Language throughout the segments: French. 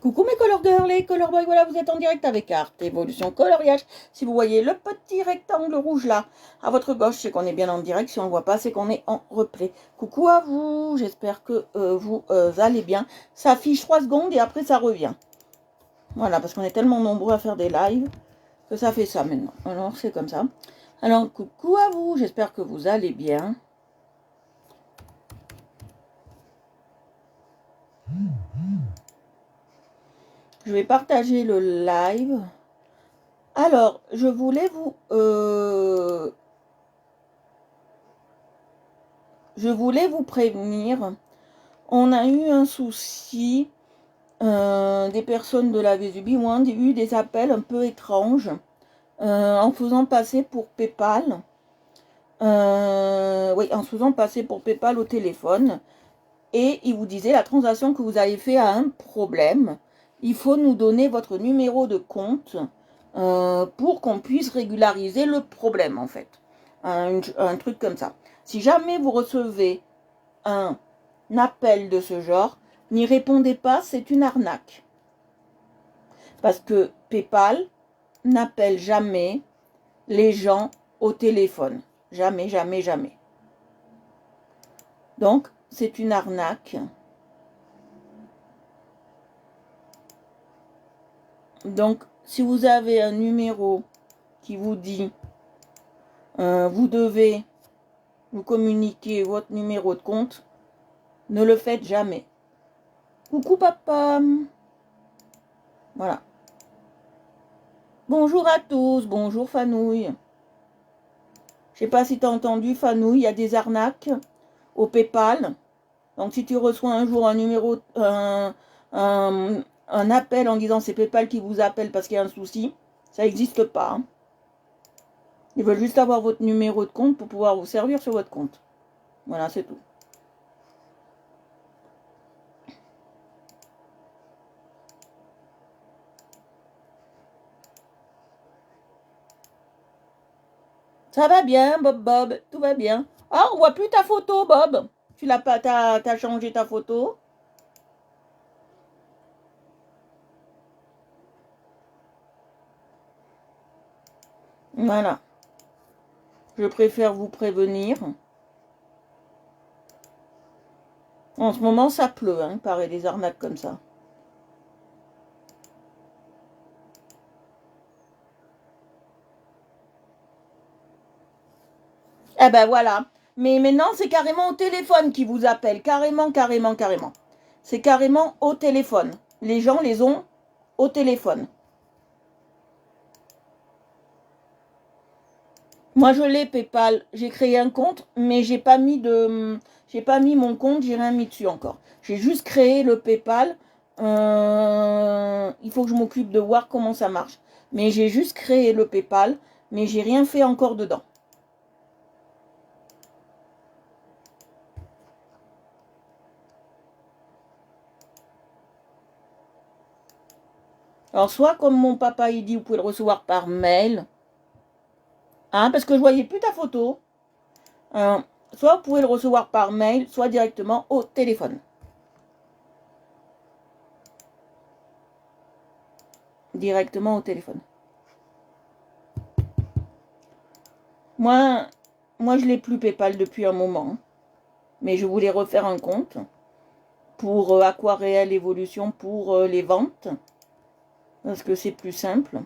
Coucou mes color girls et color boys, voilà vous êtes en direct avec Art Evolution Coloriage. Si vous voyez le petit rectangle rouge là à votre gauche, c'est qu'on est bien en direct. Si on ne le voit pas, c'est qu'on est en replay. Coucou à vous, j'espère que vous allez bien. Ça affiche 3 secondes et après ça revient. Voilà, parce qu'on est tellement nombreux à faire des lives que ça fait ça maintenant. Alors c'est comme ça. Alors coucou à vous, j'espère que vous allez bien. Je vais partager le live. Alors, je voulais vous prévenir. On a eu un souci, des personnes de la Vésubie ont eu des appels un peu étranges en faisant passer pour PayPal. Oui, en se faisant passer pour PayPal au téléphone. Et il vous disait la transaction que vous avez fait a un problème. Il faut nous donner votre numéro de compte pour qu'on puisse régulariser le problème en fait. Un truc comme ça. Si jamais vous recevez un appel de ce genre, n'y répondez pas, c'est une arnaque. Parce que PayPal n'appelle jamais les gens au téléphone. Jamais, jamais, jamais. Donc, c'est une arnaque. Donc, si vous avez un numéro qui vous dit vous devez vous communiquer votre numéro de compte, ne le faites jamais. Coucou papa. Voilà. Bonjour à tous, bonjour Fanouille. Je sais pas si tu as entendu Fanouille, il y a des arnaques au PayPal. Donc si tu reçois un jour un numéro, un appel en disant c'est PayPal qui vous appelle parce qu'il y a un souci, ça n'existe pas. Hein. Ils veulent juste avoir votre numéro de compte pour pouvoir vous servir sur votre compte. Voilà, c'est tout. Ça va bien, Bob, tout va bien. Ah, on voit plus ta photo, Bob. Tu l'as pas, t'as changé ta photo. Voilà. Je préfère vous prévenir. En ce moment, ça pleut, hein, pareil, des arnaques comme ça. Eh ben voilà. Mais maintenant, c'est carrément au téléphone qui vous appelle. Carrément, carrément, carrément. C'est carrément au téléphone. Les gens les ont au téléphone. Moi, je l'ai PayPal. J'ai créé un compte, mais j'ai pas mis mon compte. J'ai rien mis dessus encore. J'ai juste créé le PayPal. Il faut que je m'occupe de voir comment ça marche. Mais j'ai juste créé le PayPal, mais j'ai rien fait encore dedans. Alors, soit comme mon papa il dit, vous pouvez le recevoir par mail, hein, parce que je voyais plus ta photo. Euh, Soit vous pouvez le recevoir par mail, soit directement au téléphone. Directement au téléphone. Moi, je l'ai plus PayPal depuis un moment, mais je voulais refaire un compte pour Aquarelle Evolution pour les ventes, parce que c'est plus simple.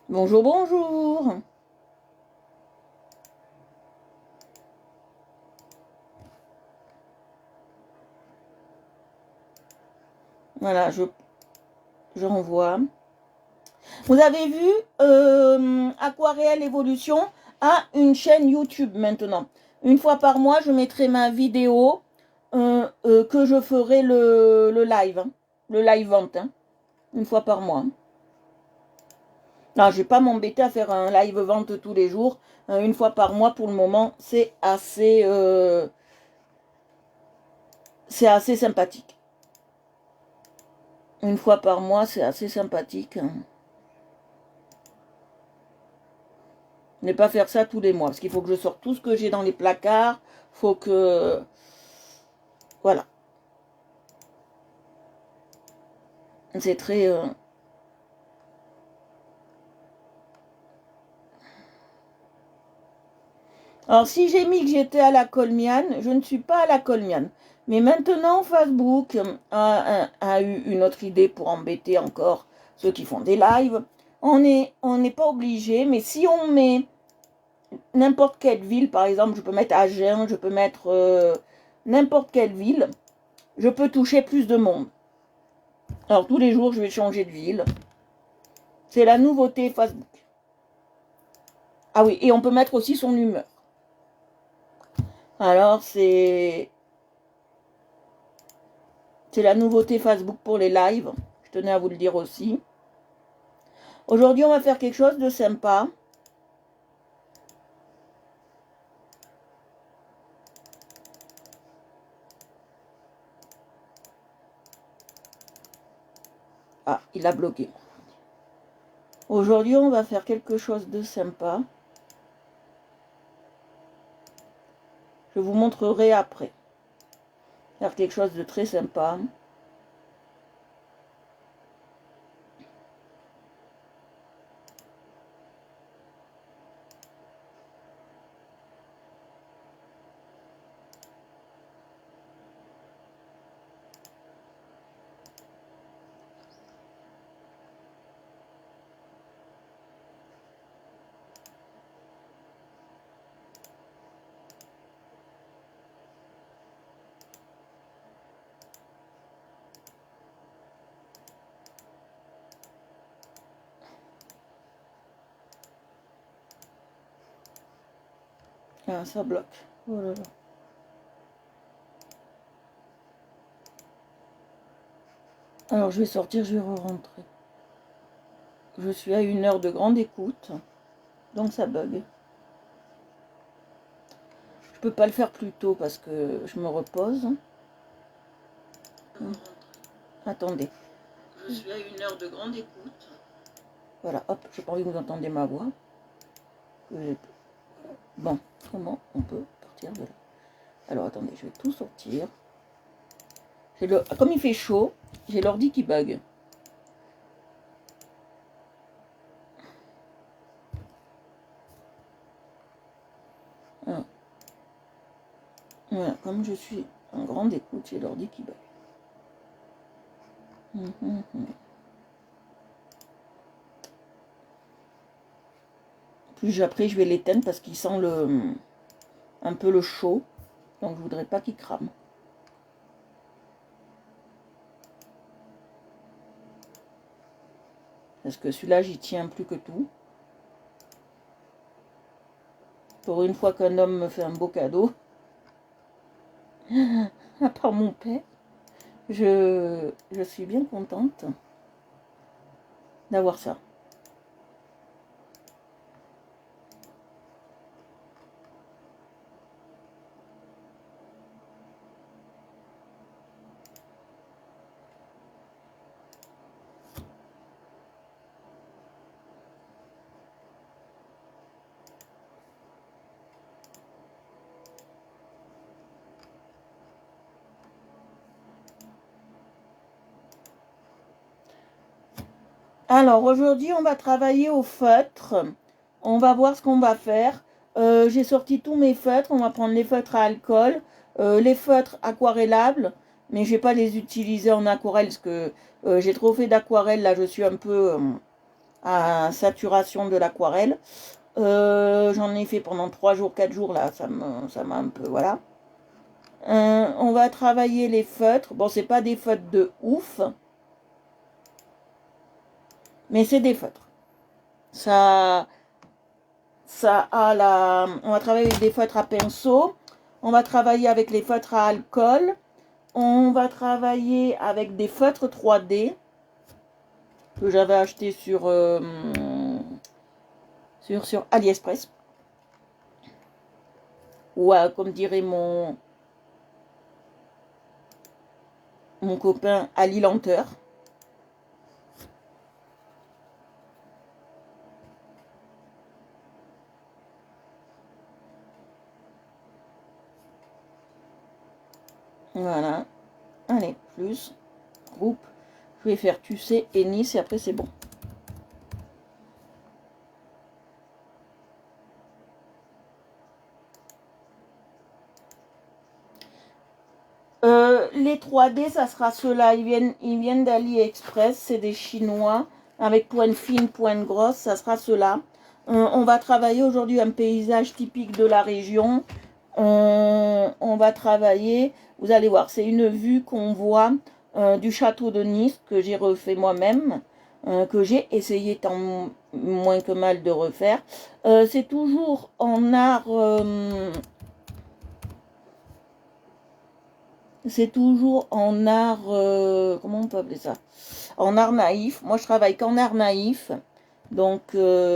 Bonjour, bonjour. Voilà, je renvoie. Vous avez vu, Aquarelle Evolution a une chaîne YouTube maintenant. Une fois par mois, je mettrai ma vidéo que je ferai le live. Hein, le live vente. Hein, une fois par mois. Non, je ne vais pas m'embêter à faire un live vente tous les jours. Une fois par mois, pour le moment, c'est assez sympathique. Une fois par mois, c'est assez sympathique. Hein. Ne pas faire ça tous les mois, parce qu'il faut que je sorte tout ce que j'ai dans les placards, Faut que... Voilà. C'est très... Alors, si j'ai mis que j'étais à la Colmiane, je ne suis pas à la Colmiane. Mais maintenant, Facebook a eu une autre idée pour embêter encore ceux qui font des lives. On n'est pas obligé, mais si on met n'importe quelle ville, par exemple, je peux mettre Agen, je peux mettre n'importe quelle ville, je peux toucher plus de monde. Alors, tous les jours, je vais changer de ville. C'est la nouveauté Facebook. Ah oui, et on peut mettre aussi son humeur. Alors, c'est la nouveauté Facebook pour les lives. Je tenais à vous le dire aussi. Aujourd'hui, on va faire quelque chose de sympa. Ah, il a bloqué. Aujourd'hui, on va faire quelque chose de sympa. Je vous montrerai après. Faire quelque chose de très sympa. Ah, ça bloque. Oh là là. Alors, je vais sortir, je vais re-rentrer. Je suis à 1 heure de grande écoute. Donc, ça bug. Je peux pas le faire plus tôt parce que je me repose. Attendez. Je suis à 1 heure de grande écoute. Voilà, hop, j'ai pas envie que vous entendiez ma voix. Bon, comment on peut partir de là? Alors, attendez, je vais tout sortir. Comme il fait chaud, j'ai l'ordi qui bug. Voilà. Voilà, comme je suis en grande écoute, j'ai l'ordi qui bug. Plus après, je vais l'éteindre parce qu'il sent un peu le chaud. Donc, je voudrais pas qu'il crame. Parce que celui-là, j'y tiens plus que tout. Pour une fois qu'un homme me fait un beau cadeau. À part mon père. Je suis bien contente d'avoir ça. Alors aujourd'hui, on va travailler au feutre. On va voir ce qu'on va faire. J'ai sorti tous mes feutres. On va prendre les feutres à alcool, les feutres aquarellables, mais je vais pas les utiliser en aquarelle parce que j'ai trop fait d'aquarelle. Là, je suis un peu à saturation de l'aquarelle. J'en ai fait pendant 3 jours, 4 jours là. Ça m'a un peu, voilà. On va travailler les feutres. Bon, c'est pas des feutres de ouf, mais c'est des feutres. Ça a on va travailler avec des feutres à pinceau. On va travailler avec les feutres à alcool. On va travailler avec des feutres 3D que j'avais acheté sur AliExpress. Ou comme dirait mon copain, Ali Lenteur. Voilà. Allez, plus, groupe. Je vais faire tu sais et Nice et après c'est bon. Les 3D, ça sera ceux-là. Ils viennent d'AliExpress. C'est des Chinois avec pointe fine, pointe grosse. Ça sera ceux-là. On va travailler aujourd'hui un paysage typique de la région. On va travailler, vous allez voir, c'est une vue qu'on voit du château de Nice que j'ai refait moi-même, que j'ai essayé tant moins que mal de refaire. C'est toujours en art... c'est toujours en art, comment on peut appeler ça? En art naïf. Moi, je travaille qu'en art naïf. Donc,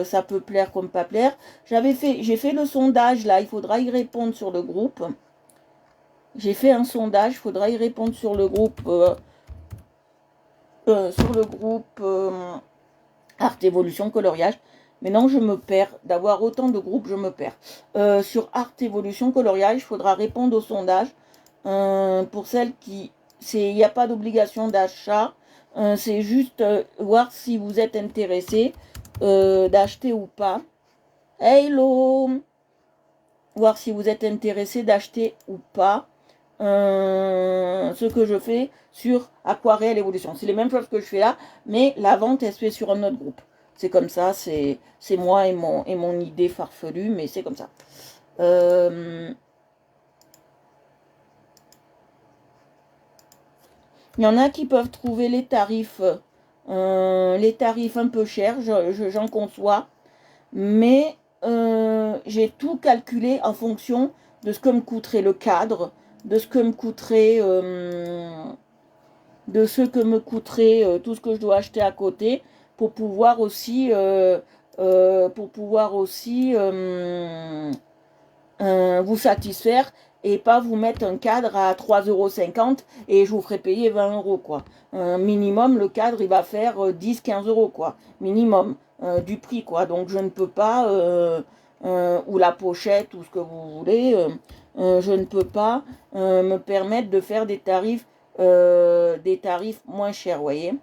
ça peut plaire comme pas plaire. J'ai fait le sondage, là. Il faudra y répondre sur le groupe. J'ai fait un sondage. Il faudra y répondre sur le groupe. Art Évolution Coloriage. Maintenant, je me perds. D'avoir autant de groupes, je me perds. Sur Art Évolution Coloriage, il faudra répondre au sondage. Pour celles qui... Il n'y a pas d'obligation d'achat. C'est juste voir si vous êtes intéressé d'acheter ou pas. Hello! Voir si vous êtes intéressé d'acheter ou pas ce que je fais sur Aquarelle Évolution. C'est les mêmes choses que je fais là, mais la vente, elle se fait sur un autre groupe. C'est comme ça, c'est moi et mon idée farfelue, mais c'est comme ça. Il y en a qui peuvent trouver les tarifs un peu chers, j'en conçois, mais j'ai tout calculé en fonction de ce que me coûterait le cadre, de ce que me coûterait, tout ce que je dois acheter à côté pour pouvoir aussi, vous satisfaire et pas vous mettre un cadre à 3,50 € et je vous ferai payer 20 € quoi. Minimum, le cadre il va faire 10-15 € quoi. Minimum du prix quoi. Donc je ne peux pas, ou la pochette ou ce que vous voulez, je ne peux pas me permettre de faire des tarifs moins chers, vous voyez.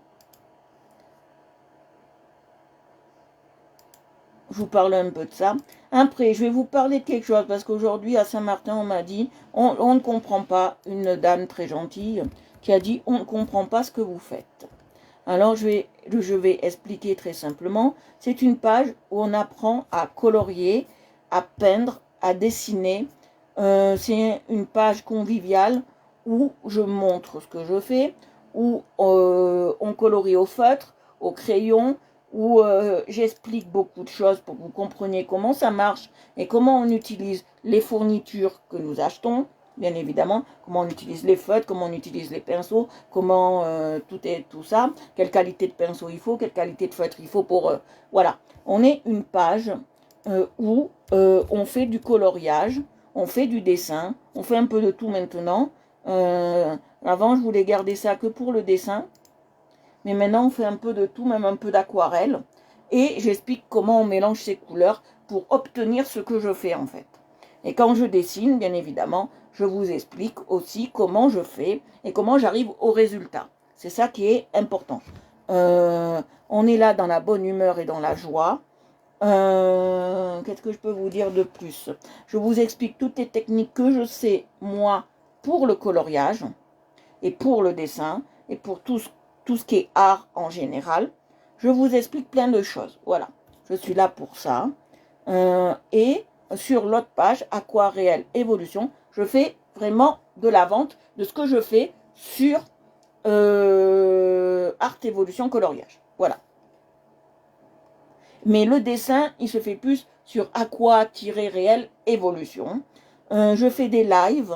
Je vous parle un peu de ça. Après, je vais vous parler de quelque chose, parce qu'aujourd'hui, à Saint-Martin, on m'a dit, on ne comprend pas, une dame très gentille, qui a dit, on ne comprend pas ce que vous faites. Alors, je vais expliquer très simplement. C'est une page où on apprend à colorier, à peindre, à dessiner. C'est une page conviviale où je montre ce que je fais, où on colorie au feutre, au crayon, où j'explique beaucoup de choses pour que vous compreniez comment ça marche et comment on utilise les fournitures que nous achetons, bien évidemment, comment on utilise les feutres, comment on utilise les pinceaux, comment tout ça, quelle qualité de pinceau il faut, quelle qualité de feutre il faut pour... voilà, on est une page où on fait du coloriage, on fait du dessin, on fait un peu de tout maintenant. Avant, je voulais garder ça que pour le dessin. Mais maintenant, on fait un peu de tout, même un peu d'aquarelle. Et j'explique comment on mélange ces couleurs pour obtenir ce que je fais en fait. Et quand je dessine, bien évidemment, je vous explique aussi comment je fais et comment j'arrive au résultat. C'est ça qui est important. On est là dans la bonne humeur et dans la joie. Qu'est-ce que je peux vous dire de plus? Je vous explique toutes les techniques que je sais, moi, pour le coloriage et pour le dessin et pour tout ce qui est art en général. Je vous explique plein de choses. Voilà, je suis là pour ça. Et sur l'autre page, Aquarelle Évolution, je fais vraiment de la vente de ce que je fais sur Art Évolution Coloriage. Voilà. Mais le dessin, il se fait plus sur Aqua-Réel Évolution. Je fais des lives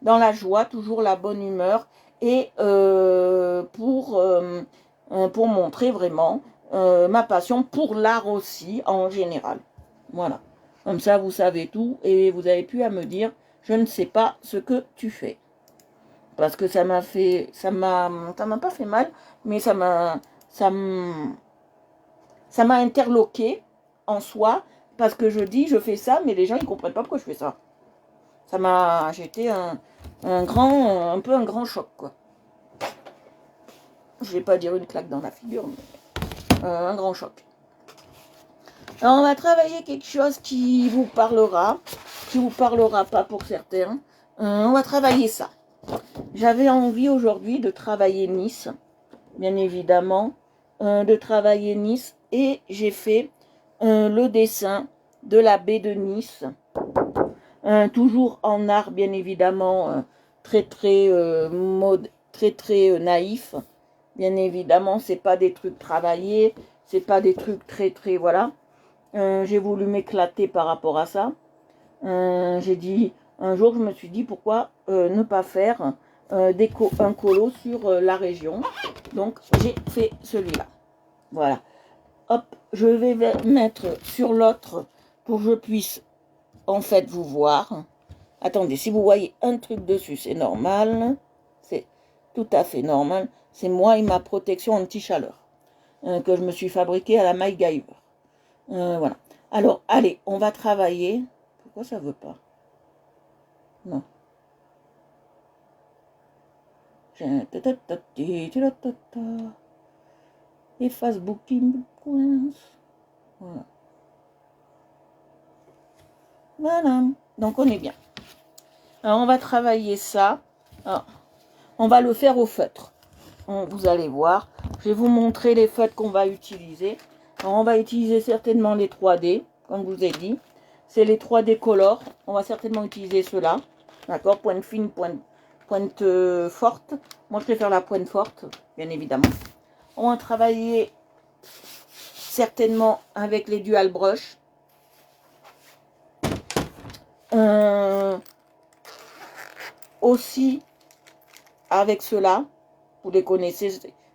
dans la joie, toujours la bonne humeur, et pour montrer vraiment ma passion pour l'art aussi en général. Voilà. Comme ça, vous savez tout et vous avez plus à me dire, je ne sais pas ce que tu fais. Parce que ça m'a pas fait mal, mais ça m'a interloqué en soi, parce que je dis, je fais ça, mais les gens, ils comprennent pas pourquoi je fais ça. J'étais un peu un grand choc, quoi. Je vais pas dire une claque dans la figure, mais un grand choc. Alors, on va travailler quelque chose qui vous parlera pas pour certains. On va travailler ça. J'avais envie aujourd'hui de travailler Nice, bien évidemment, de travailler Nice, et j'ai fait le dessin de la baie de Nice, toujours en art, bien évidemment, très naïf. Bien évidemment, c'est pas des trucs travaillés, c'est pas des trucs très voilà. J'ai voulu m'éclater par rapport à ça. J'ai dit, un jour, je me suis dit, pourquoi ne pas faire un colo sur la région. Donc, j'ai fait celui-là. Voilà. Hop, je vais mettre sur l'autre pour que je puisse, en fait, vous voir. Attendez, si vous voyez un truc dessus, c'est normal. C'est tout à fait normal. C'est moi et ma protection anti-chaleur que je me suis fabriquée à la MacGyver. Voilà. Alors, allez, on va travailler. Pourquoi ça veut pas? Non. Efface booking points. Voilà. Voilà. Donc, on est bien. Alors, on va travailler ça. Alors, on va le faire au feutre. Vous allez voir. Je vais vous montrer les feutres qu'on va utiliser. Alors, on va utiliser certainement les 3D, comme je vous ai dit. C'est les 3D color. On va certainement utiliser ceux-là. D'accord? Pointe fine, pointe forte. Moi, je préfère la pointe forte, bien évidemment. On va travailler certainement avec les dual brush. Aussi avec ceux-là. Vous les connaissez,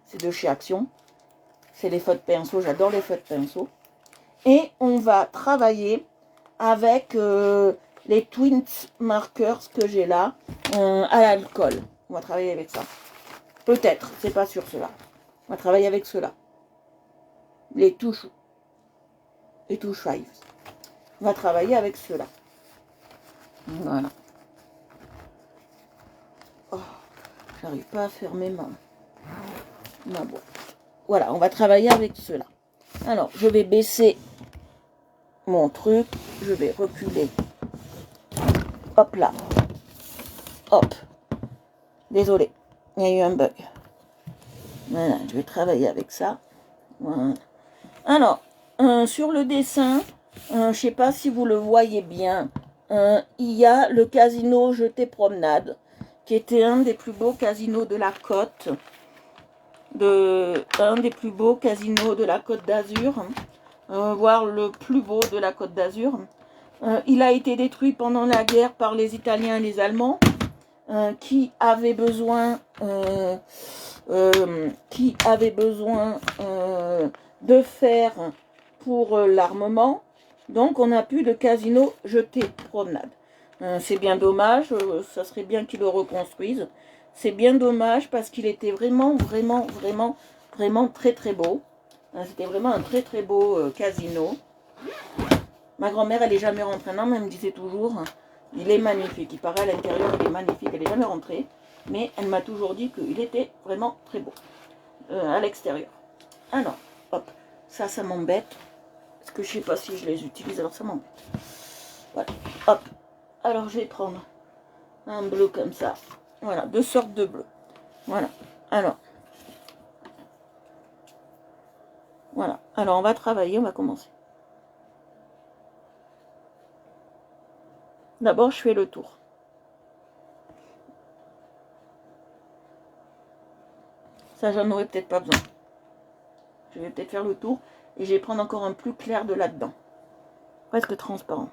c'est de chez Action. C'est les feutres pinceaux. J'adore les feutres pinceaux. Et on va travailler avec les Twins Markers que j'ai là à l'alcool. On va travailler avec ça. Peut-être, c'est pas sûr cela. On va travailler avec cela. Les touches Fives. On va travailler avec cela. Voilà. Oh, j'arrive pas à fermer ma boîte. Voilà, on va travailler avec cela. Alors, je vais baisser mon truc. Je vais reculer. Hop là. Hop. Désolé, il y a eu un bug. Voilà, je vais travailler avec ça. Voilà. Alors, sur le dessin, je ne sais pas si vous le voyez bien, il y a le casino Jeté Promenade, qui était un des plus beaux casinos de la côte, un des plus beaux casinos de la Côte d'Azur, voire le plus beau de la Côte d'Azur. Il a été détruit pendant la guerre par les Italiens et les Allemands, qui avaient besoin de fer pour l'armement. Donc on n'a plus de casino Jeté Promenade. C'est bien dommage, ça serait bien qu'ils le reconstruisent. C'est bien dommage parce qu'il était vraiment très beau. C'était vraiment un très beau casino. Ma grand-mère, elle n'est jamais rentrée. Non, mais elle me disait toujours, il est magnifique. Il paraît à l'intérieur, il est magnifique. Elle n'est jamais rentrée. Mais elle m'a toujours dit qu'il était vraiment très beau à l'extérieur. Alors, hop, ça m'embête. Parce que je ne sais pas si je les utilise, alors ça m'embête. Voilà, hop. Alors, je vais prendre un bleu comme ça. Voilà, deux sortes de bleus. Voilà, alors. Voilà, alors on va travailler, on va commencer. D'abord, je fais le tour. Ça, j'en aurais peut-être pas besoin. Je vais peut-être faire le tour. Et je vais prendre encore un plus clair de là-dedans. Presque transparent.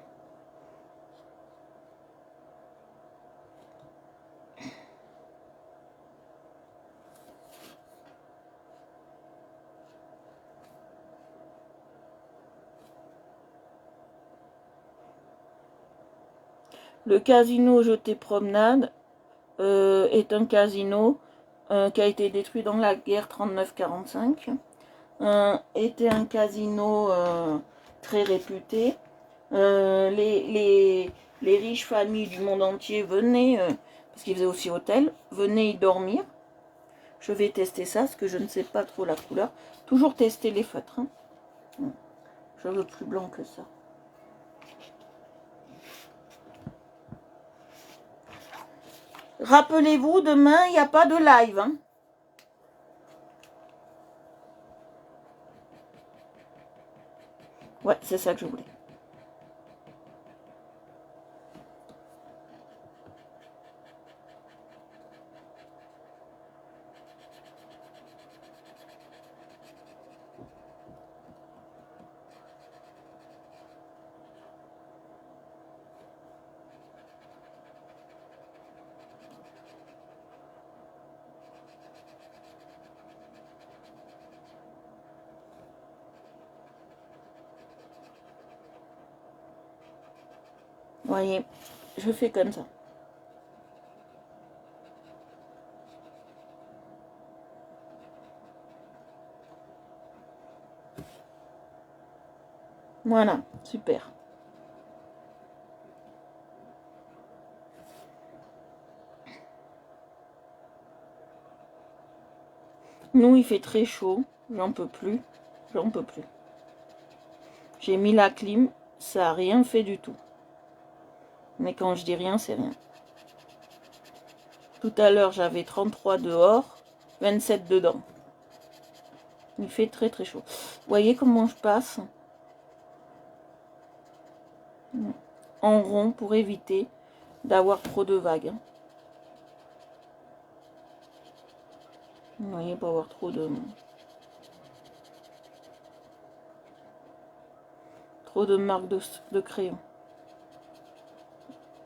Le casino Jeté Promenade est un casino qui a été détruit dans la guerre 39-45. Était un casino très réputé. les riches familles du monde entier, venez, parce qu'ils faisaient aussi hôtel, venez y dormir. Je vais tester ça, parce que je ne sais pas trop la couleur. Toujours tester les feutres. Hein. Je veux plus blanc que ça. Rappelez-vous, demain, il n'y a pas de live. Hein. Ouais, c'est ça que je voulais. Voyez, je fais comme ça. Voilà, super. Nous, il fait très chaud. J'en peux plus. J'en peux plus. J'ai mis la clim. Ça n'a rien fait du tout. Mais quand je dis rien, c'est rien. Tout à l'heure, j'avais 33 dehors, 27 dedans. Il fait très très chaud. Vous voyez comment je passe en rond pour éviter d'avoir trop de vagues. Vous voyez, pour avoir trop de marques de crayon.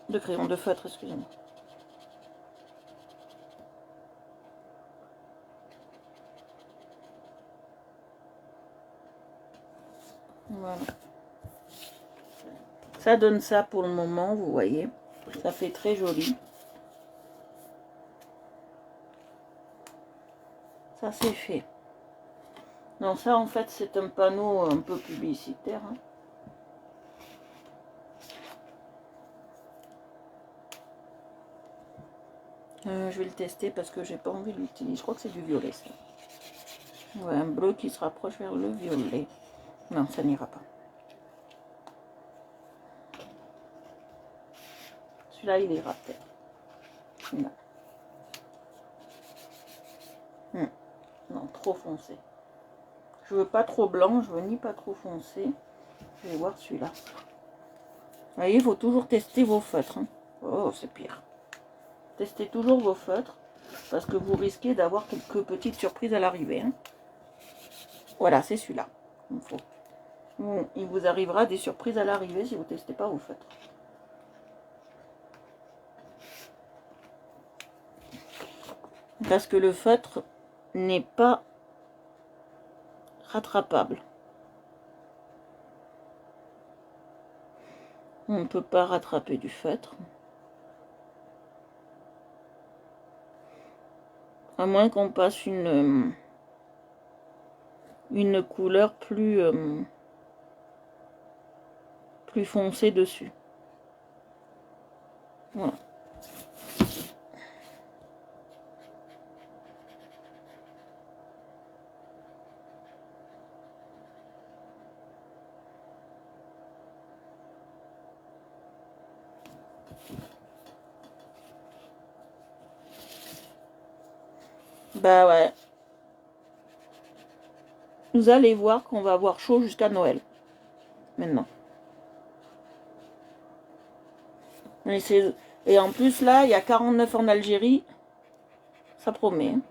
De crayon, de feutre, excusez-moi. Voilà. Ça donne ça pour le moment, vous voyez. Ça fait très joli. Ça c'est fait. Non, ça en fait c'est un panneau un peu publicitaire. Hein. Je vais le tester parce que j'ai pas envie de l'utiliser. Je crois que c'est du violet ça. Ouais, un bleu qui se rapproche vers le violet. Non, ça n'ira pas. Celui-là, il ira peut-être. Non. Non, trop foncé. Je veux pas trop blanc, je veux ni pas trop foncé. Je vais voir celui-là. Vous voyez, il faut toujours tester vos feutres. Hein. Oh, c'est pire. Testez toujours vos feutres parce que vous risquez d'avoir quelques petites surprises à l'arrivée. Hein. Voilà, c'est celui-là. Il vous arrivera des surprises à l'arrivée si vous ne testez pas vos feutres. Parce que le feutre n'est pas rattrapable. On ne peut pas rattraper du feutre. À moins qu'on passe une couleur plus foncée dessus. Voilà. Bah ouais. Vous allez voir qu'on va avoir chaud jusqu'à Noël. Maintenant. Et en plus là, il y a 49 en Algérie. Ça promet. Hein.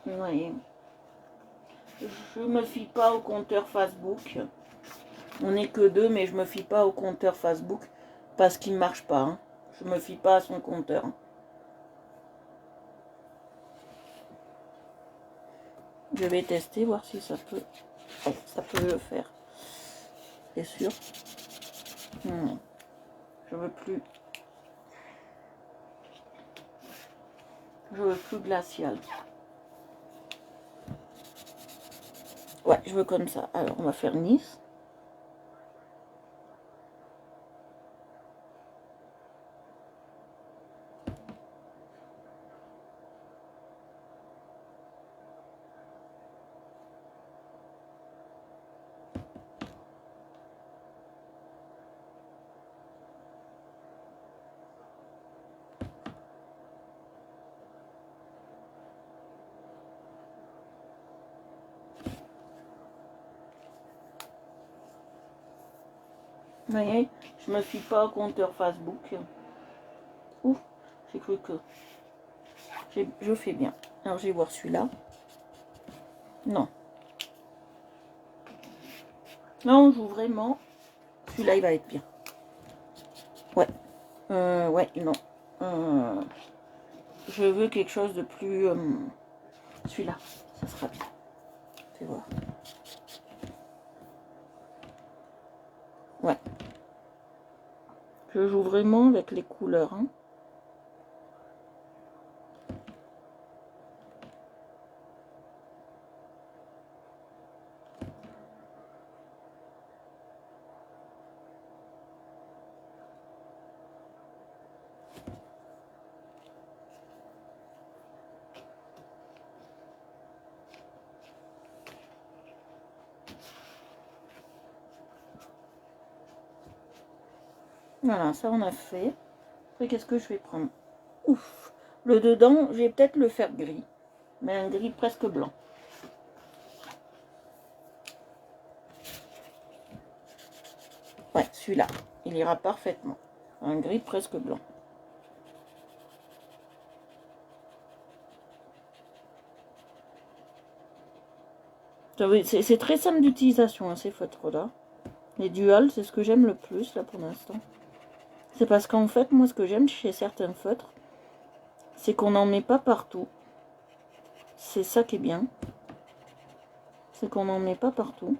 Oui. Je me fie pas au compteur Facebook. On n'est que deux, mais je me fie pas au compteur Facebook parce qu'il ne marche pas. Hein. Je me fie pas à son compteur. Je vais tester, voir si ça peut, ça peut le faire. C'est sûr. Je veux plus. Je veux plus glacial. Ouais, je veux comme ça. Alors, on va faire Nice. Vous voyez, je me fie pas au compteur Facebook. Ouf, j'ai cru que je fais bien. Alors, je vais voir celui-là. Non. Non, on joue vraiment. Celui-là, il va être bien. Ouais. Ouais, non. Je veux quelque chose de plus... celui-là, ça sera bien. Fais voir. Ouais. Je joue vraiment avec les couleurs. Hein. Voilà, ça on a fait. Après, qu'est-ce que je vais prendre? Ouf. Le dedans, je vais peut-être le faire gris. Mais un gris presque blanc. Ouais, celui-là. Il ira parfaitement. Un gris presque blanc. C'est très simple d'utilisation, hein, ces feutres-là. Les duals, c'est ce que j'aime le plus, là, pour l'instant. C'est parce qu'en fait, moi, ce que j'aime chez certains feutres, c'est qu'on n'en met pas partout. C'est ça qui est bien. C'est qu'on n'en met pas partout.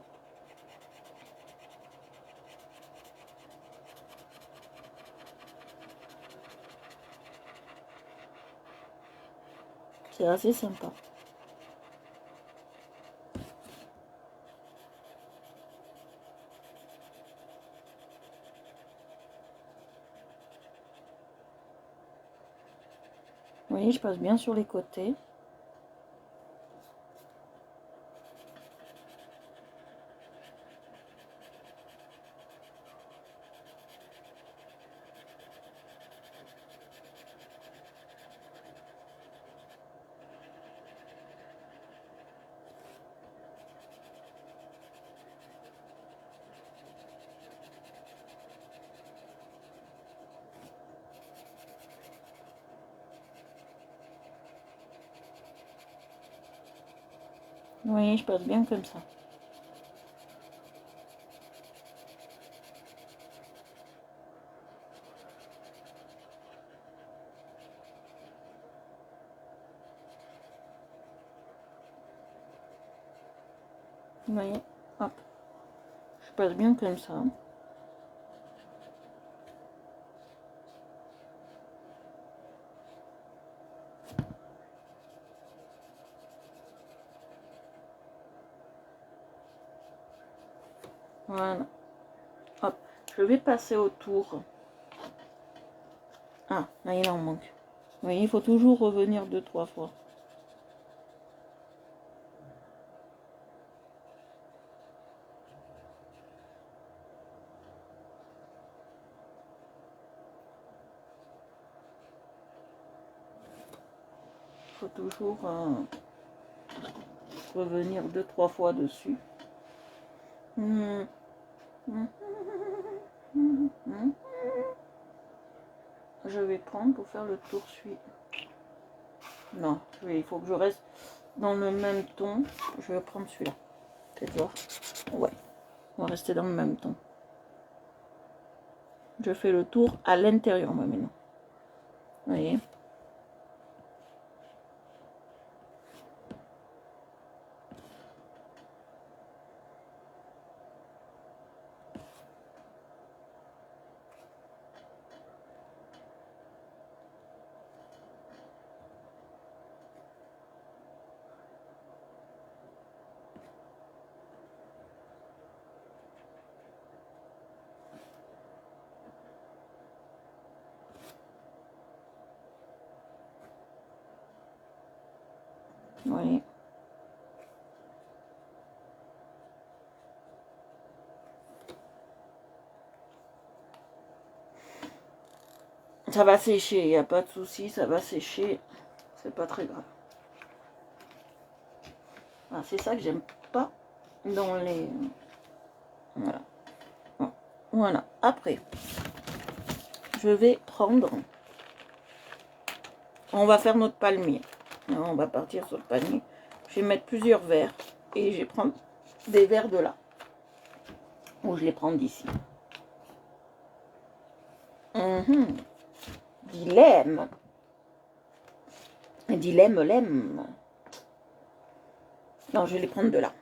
C'est assez sympa. Vous voyez, je passe bien sur les côtés. Vous voyez, je passe bien comme ça. Vous voyez, hop. Je passe bien comme ça. Voilà. Hop. Je vais passer autour. Ah, là il en manque. Vous voyez, il faut toujours revenir 2-3 fois. Il faut toujours revenir 2-3 fois dessus. Je vais prendre pour faire le tour suivant. Non, il faut que je reste dans le même ton. Je vais prendre celui-là. Faites voir. Ouais, on va rester dans le même ton. Je fais le tour à l'intérieur, moi, maintenant. Vous voyez? Vous voyez? Ça va sécher, il n'y a pas de souci, ça va sécher. C'est pas très grave. Ah, c'est ça que j'aime pas dans les... Voilà. Voilà. Après, je vais prendre... On va faire notre palmier. On va partir sur le palmier. Je vais mettre plusieurs verres. Et je vais prendre des verres de là. Ou je les prends d'ici. Dilemme. Dilemme, lemme. Non, je vais les prendre de là.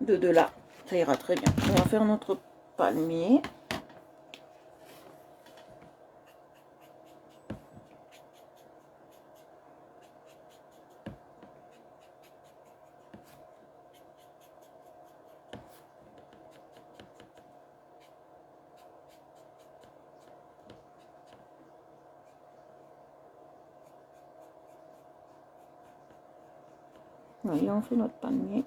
De là. Ça ira très bien. On va faire notre palmier. Voyez, on fait notre palmier.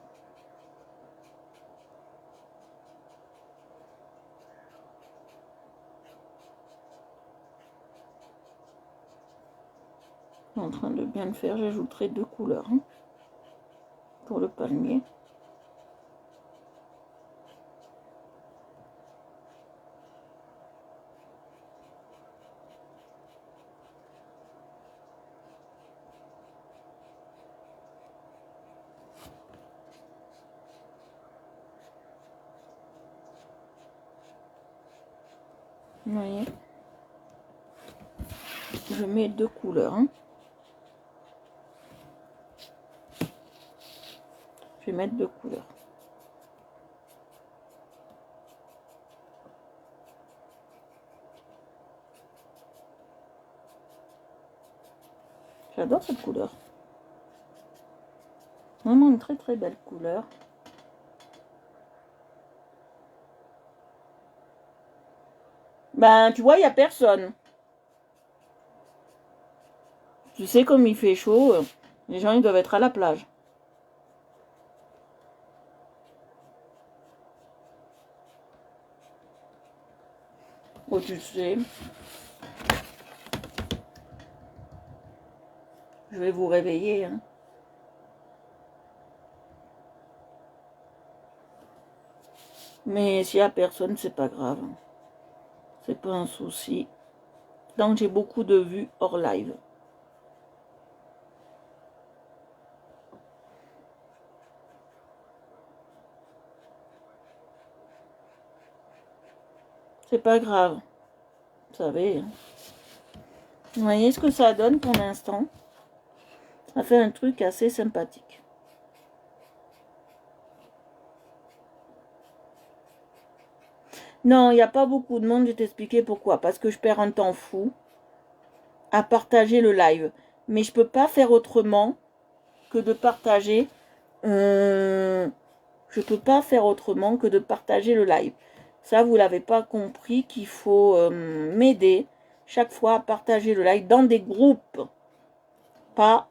Je suis en train de bien le faire. J'ajouterai 2 couleurs pour le palmier. Vous voyez, je mets 2 couleurs. Je vais mettre 2 couleurs. J'adore cette couleur. Vraiment une très très belle couleur. Ben, tu vois, il n'y a personne. Tu sais, comme il fait chaud, les gens ils doivent être à la plage. Oh, tu sais. Je vais vous réveiller. Mais s'il n'y a personne, c'est pas grave. C'est pas un souci. Donc j'ai beaucoup de vues hors live. C'est pas grave. Vous savez. Vous voyez ce que ça donne pour l'instant? Ça fait un truc assez sympathique. Non, il n'y a pas beaucoup de monde, je vais t'expliquer pourquoi. Parce que je perds un temps fou à partager le live. Mais je peux pas faire autrement que de partager. Je peux pas faire autrement que de partager le live. Ça, vous l'avez pas compris qu'il faut m'aider chaque fois à partager le live dans des groupes. Pas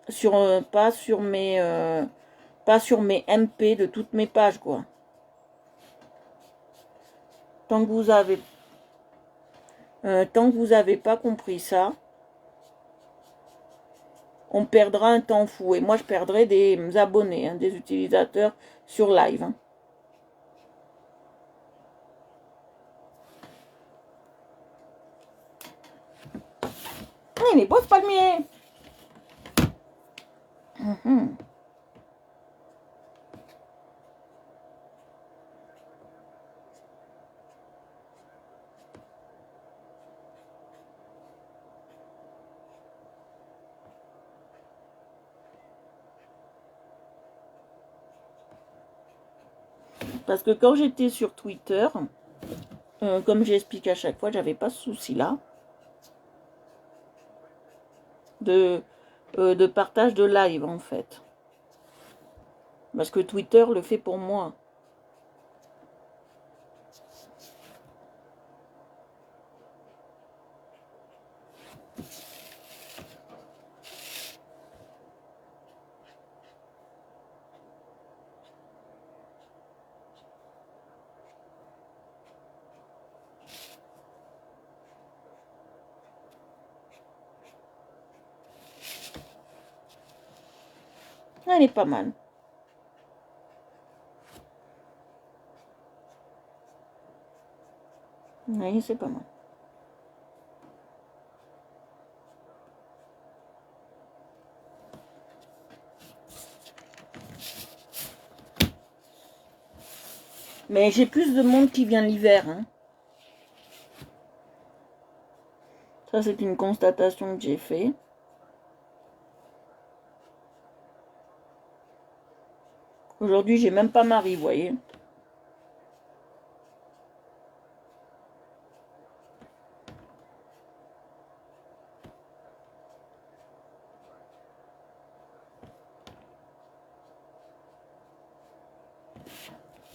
sur, pas sur mes MP de toutes mes pages, quoi. Tant que vous avez pas compris ça, on perdra un temps fou. Et moi, je perdrai des abonnés, des utilisateurs sur live. Mais pose palmier. Parce que quand j'étais sur Twitter, comme j'explique à chaque fois, j'avais pas ce souci-là de partage de live en fait. Parce que Twitter le fait pour moi. Elle est pas mal. Oui, c'est pas mal. Mais j'ai plus de monde qui vient l'hiver. Hein. Ça, c'est une constatation que j'ai fait. Aujourd'hui, j'ai même pas Marie, vous voyez.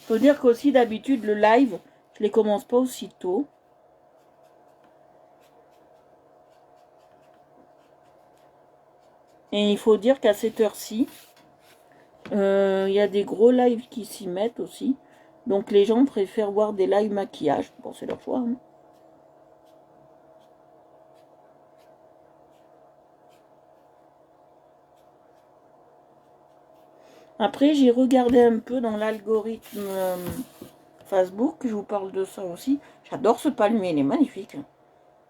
Faut dire qu'aussi d'habitude le live, je les commence pas aussitôt. Et il faut dire qu'à cette heure-ci, il y a des gros lives qui s'y mettent aussi. Donc les gens préfèrent voir des lives maquillage. Bon, c'est leur choix. Hein. Après, j'ai regardé un peu dans l'algorithme Facebook, je vous parle de ça aussi. J'adore ce palmier, il est magnifique.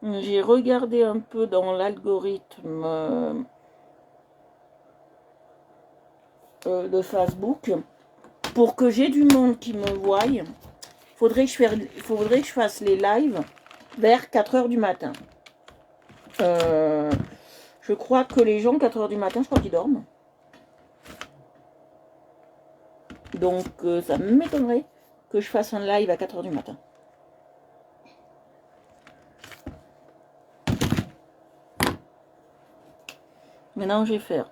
J'ai regardé un peu dans l'algorithme de Facebook. Pour que j'ai du monde qui me voie, faudrait que je fasse les lives vers 4 heures du matin. Je crois que les gens, 4 heures du matin, je crois qu'ils dorment. Donc, ça m'étonnerait que je fasse un live à 4 heures du matin. Maintenant, je vais faire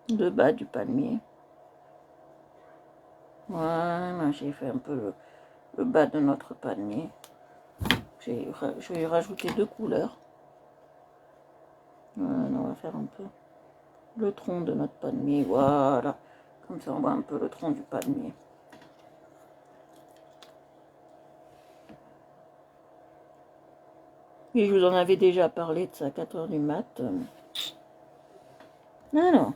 le bas du palmier. Voilà, j'ai fait un peu le bas de notre palmier. Je vais rajouter 2 couleurs. Voilà, on va faire un peu le tronc de notre palmier. Voilà, comme ça on voit un peu le tronc du palmier. Et je vous en avais déjà parlé de ça à 4 heures du mat. Alors.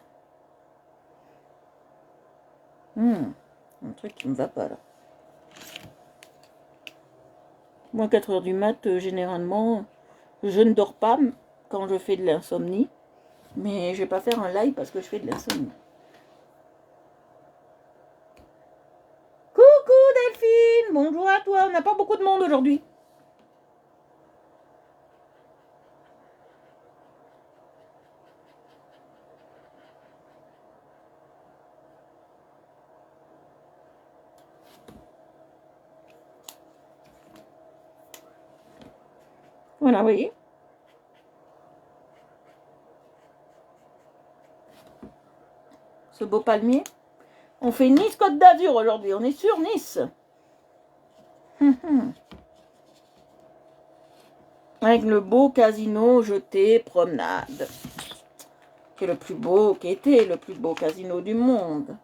Un truc qui me va pas là. Moi, 4 heures du mat, généralement, je ne dors pas quand je fais de l'insomnie. Mais je vais pas faire un live parce que je fais de l'insomnie. Coucou Delphine, bonjour à toi. On n'a pas beaucoup de monde aujourd'hui. Voilà, vous voyez. Ce beau palmier. On fait Nice-Côte d'Azur aujourd'hui. On est sur Nice. Avec le beau casino jeté promenade. Qui est le plus beau, qui était le plus beau casino du monde.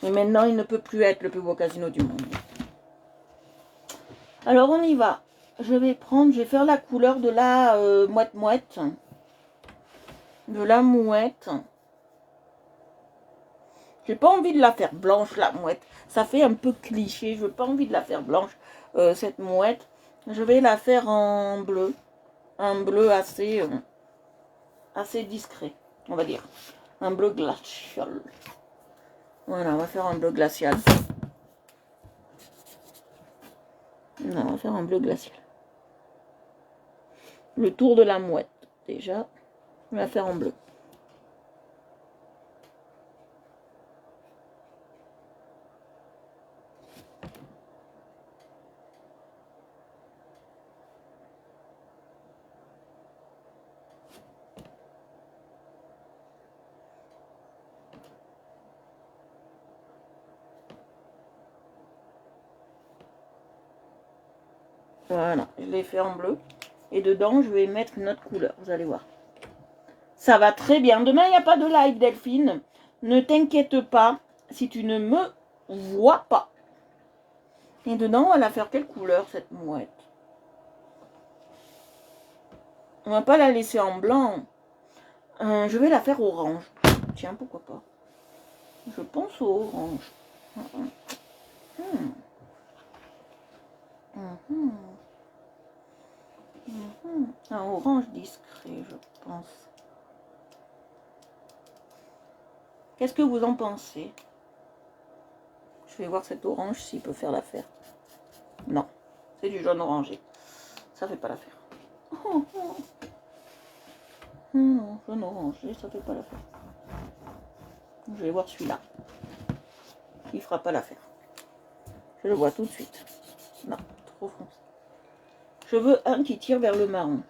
Mais maintenant, il ne peut plus être le plus beau casino du monde. Alors, on y va. Je vais faire la couleur de la mouette-mouette. De la mouette. J'ai pas envie de la faire blanche, la mouette. Ça fait un peu cliché. Je n'ai pas envie de la faire blanche, cette mouette. Je vais la faire en bleu. Un bleu assez discret, on va dire. Un bleu glacial. Voilà, on va faire un bleu glacial. Non, on va faire un bleu glacial. Le tour de la mouette, déjà. Je vais la faire en bleu. Voilà, je l'ai fait en bleu. Et dedans, je vais mettre une autre couleur, vous allez voir. Ça va très bien. Demain, il n'y a pas de live, Delphine. Ne t'inquiète pas si tu ne me vois pas. Et dedans, on va la faire quelle couleur, cette mouette? On va pas la laisser en blanc. Je vais la faire orange. Tiens, pourquoi pas. Je pense au orange. Un orange discret, je pense. Qu'est-ce que vous en pensez? Je vais voir cet orange s'il peut faire l'affaire. Non, c'est du jaune orangé. Ça fait pas l'affaire. Non, jaune orangé, ça fait pas l'affaire. Je vais voir celui-là. Il fera pas l'affaire. Je le vois tout de suite. Non, trop foncé. Je veux un qui tire vers le marron.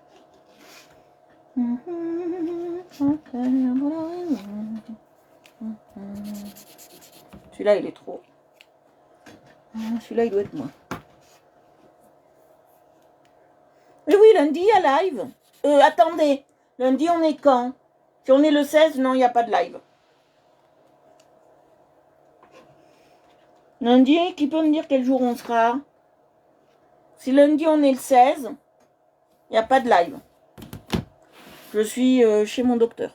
Celui-là, il est trop. Celui-là, il doit être moins. Mais oui, lundi, il y a live. Attendez. Lundi, on est quand? Si on est le 16, non, il n'y a pas de live. Lundi, qui peut me dire quel jour on sera? Si lundi, on est le 16, il n'y a pas de live. Je suis chez mon docteur.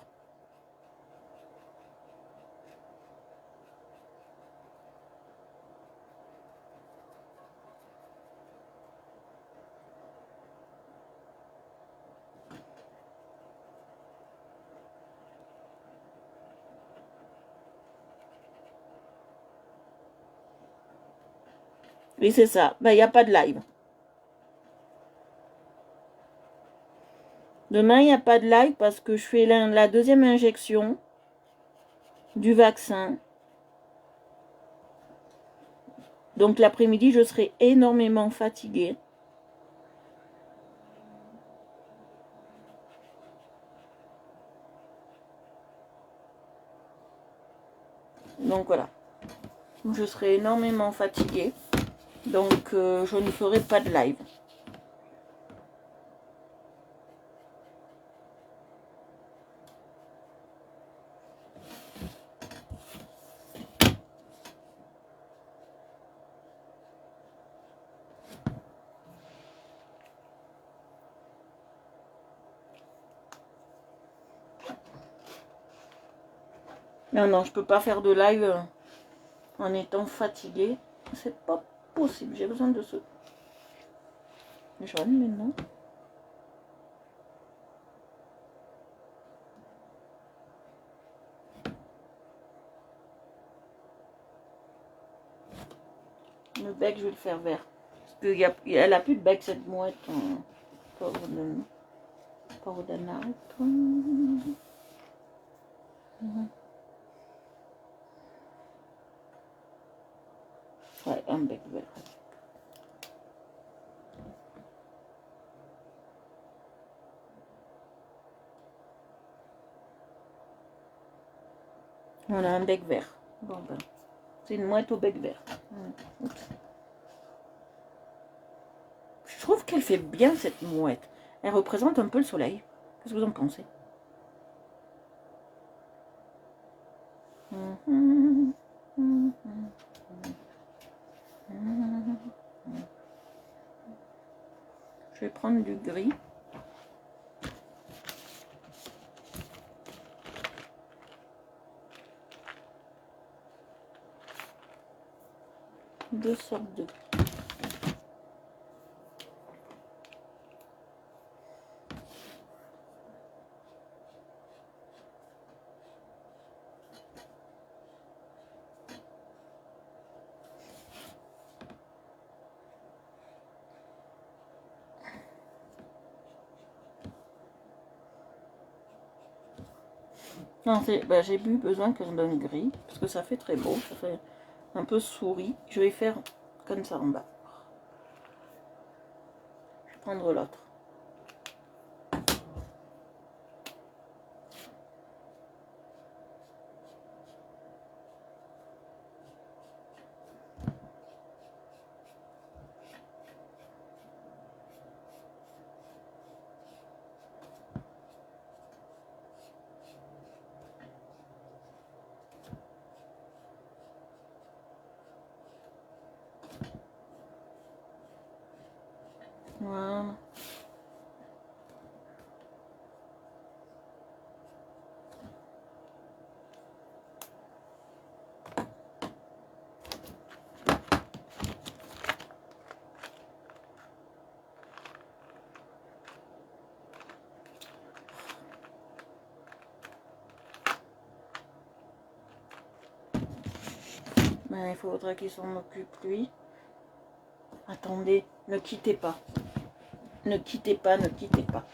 Oui, c'est ça. Ben, il n'y a pas de live. Demain, il n'y a pas de live parce que je fais la deuxième injection du vaccin. Donc l'après-midi, je serai énormément fatiguée. Donc voilà. Je serai énormément fatiguée. Donc je ne ferai pas de live. Non, non, je peux pas faire de live en étant fatiguée. C'est pas possible. J'ai besoin de ce jaune maintenant. Le bec, je vais le faire vert. Parce qu'elle a plus de bec, cette mouette. Pauvre de natte. Ouais, un bec vert. On a un bec vert. Bon ben, c'est une mouette au bec vert. Oups. Je trouve qu'elle fait bien cette mouette. Elle représente un peu le soleil. Qu'est-ce que vous en pensez? Je vais prendre du gris. Deux sortes de... Non, bah, j'ai eu besoin d'un gris, parce que ça fait très beau, ça fait un peu souris. Je vais faire comme ça en bas. Je vais prendre l'autre. Voilà. Ben, il faudrait qu'il s'en occupe lui. Attendez, ne quittez pas. Ne quittez pas, ne quittez pas.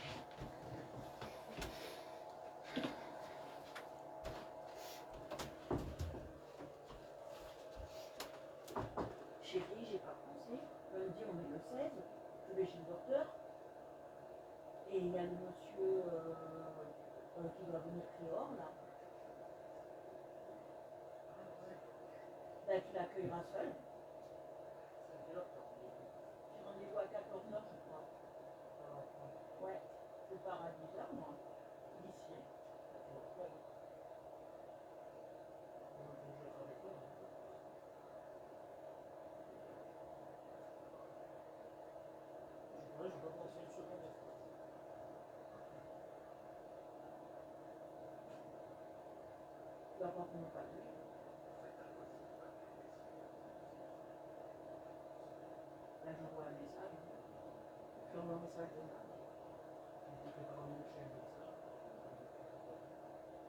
Chérie, j'ai pas pensé. Lundi, on est le 16. Je vais chez le docteur. Et il y a le monsieur qui doit venir Créor, là. Ben, qui l'accueillera seul. J'ai rendez-vous à 14h, je crois. Ouais, je pars à 10h, moi. D'ici. Ouais. Tu vas voir qu'on n'a pas vu. Là, j'envoie un message. J'envoie un message de Marie.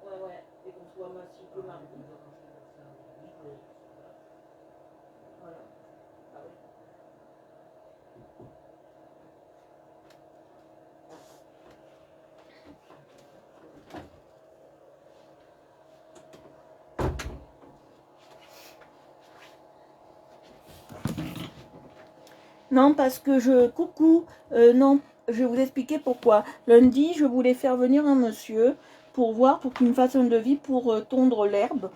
Ouais, ouais. Et qu'on soit massif le mardi. Voilà. Ah oui. Non, parce que coucou, non, je vais vous expliquer pourquoi. Lundi, je voulais faire venir un monsieur pour voir, pour qu'il me fasse un devis pour tondre l'herbe,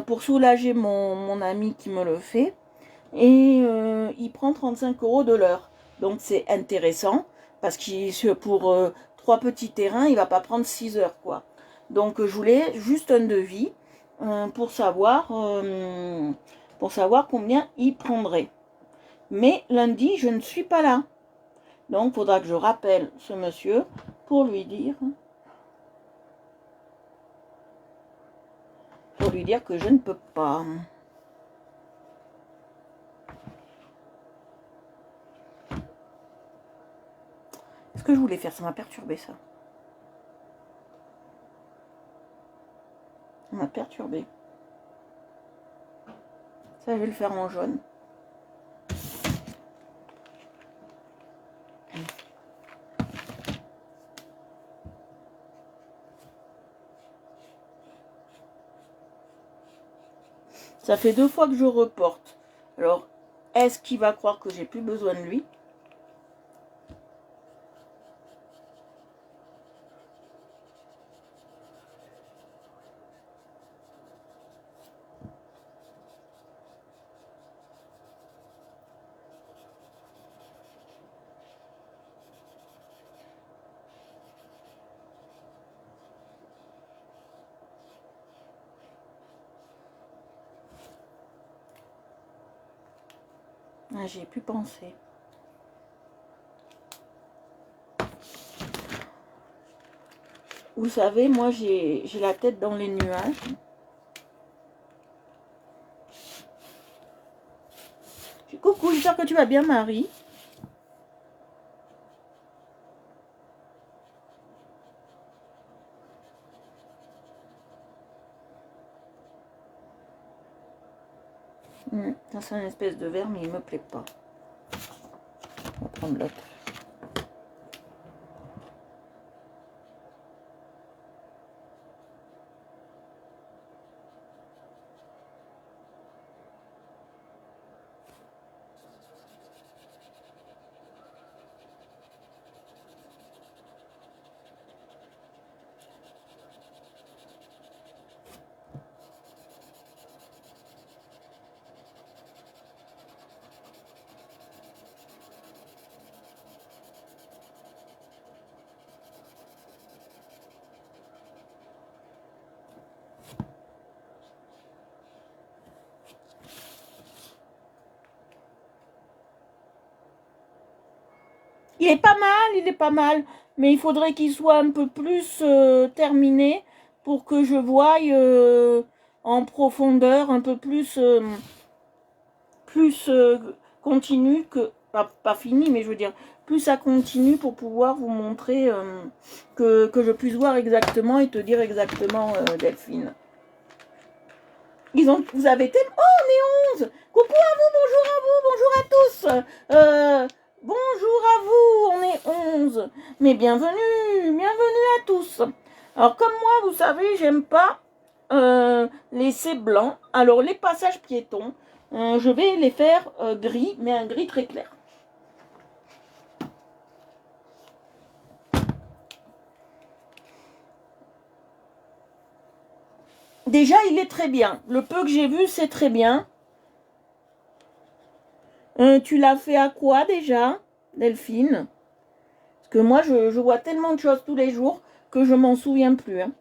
pour soulager mon ami qui me le fait. Et il prend 35 € de l'heure. Donc c'est intéressant, parce que pour 3 petits terrains, il va pas prendre 6 heures, quoi. Donc je voulais juste un devis pour savoir combien il prendrait. Mais lundi, je ne suis pas là. Donc, il faudra que je rappelle ce monsieur pour lui dire que je ne peux pas. Ce que je voulais faire, ça m'a perturbé, ça. Ça m'a perturbé. Ça, je vais le faire en jaune. Ça fait 2 fois que je reporte. Alors, est-ce qu'il va croire que j'ai plus besoin de lui? Ah, j'y ai plus pensé. Vous savez, moi, j'ai la tête dans les nuages. Coucou, j'espère que tu vas bien, Marie. Ça, c'est une espèce de verre, mais il me plaît pas. On va prendre l'autre. Il est pas mal, il est pas mal. Mais il faudrait qu'il soit un peu plus terminé pour que je voie en profondeur, un peu plus, continu que... Pas fini, mais je veux dire, plus ça continue pour pouvoir vous montrer que je puisse voir exactement et te dire exactement, Delphine. Vous avez tellement... Oh, on est 11. Coucou à vous, bonjour à vous, bonjour à tous. Bonjour à vous, on est 11. Mais bienvenue à tous. Alors comme moi, vous savez, j'aime pas laisser blanc. Alors les passages piétons, je vais les faire gris, mais un gris très clair. Déjà, il est très bien. Le peu que j'ai vu, c'est très bien. Tu l'as fait à quoi déjà, Delphine? Parce que moi, je vois tellement de choses tous les jours que je m'en souviens plus. Hein.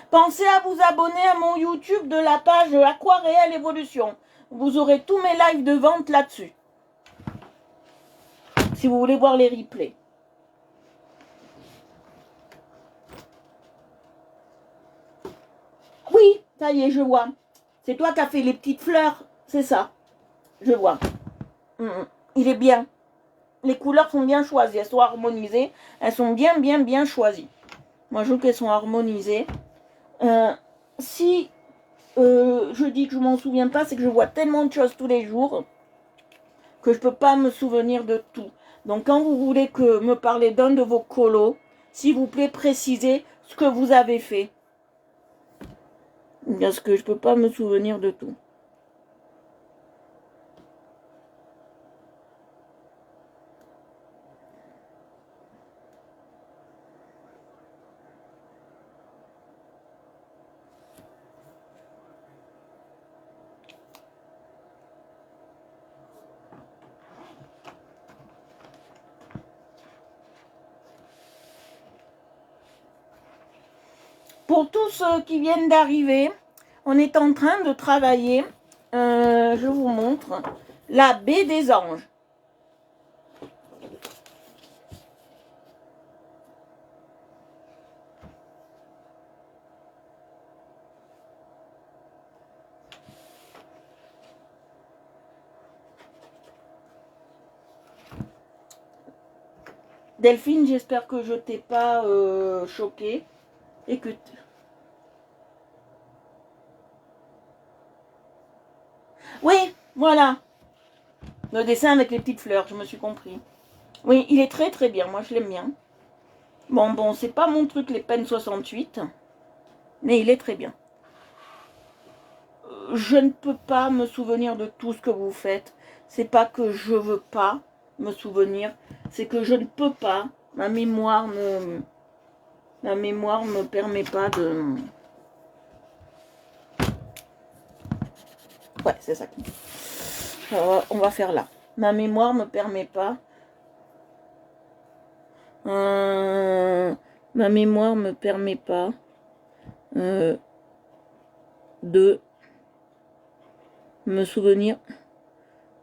Pensez à vous abonner à mon YouTube de la page Aquaréel Évolution. Vous aurez tous mes lives de vente là-dessus. Si vous voulez voir les replays. Oui, ça y est, je vois. C'est toi qui as fait les petites fleurs. C'est ça. Je vois. Il est bien. Les couleurs sont bien choisies. Elles sont harmonisées. Elles sont bien choisies. Moi, je trouve qu'elles sont harmonisées. Si je dis que je m'en souviens pas, c'est que je vois tellement de choses tous les jours que je peux pas me souvenir de tout. Donc quand vous voulez que me parler d'un de vos colos, s'il vous plaît, précisez ce que vous avez fait. Parce que je peux pas me souvenir de tout. Pour tous ceux qui viennent d'arriver, on est en train de travailler, je vous montre, la baie des anges. Delphine, j'espère que je t'ai pas choqué et que... Oui, voilà, le dessin avec les petites fleurs, je me suis compris. Oui, il est très bien, moi je l'aime bien. Bon, c'est pas mon truc les peines 68, mais il est très bien. Je ne peux pas me souvenir de tout ce que vous faites. C'est pas que je veux pas me souvenir, c'est que je ne peux pas. Ma mémoire me permet pas de... Ouais, c'est ça. On va faire là. Ma mémoire me permet pas. Ma mémoire me permet pas de me souvenir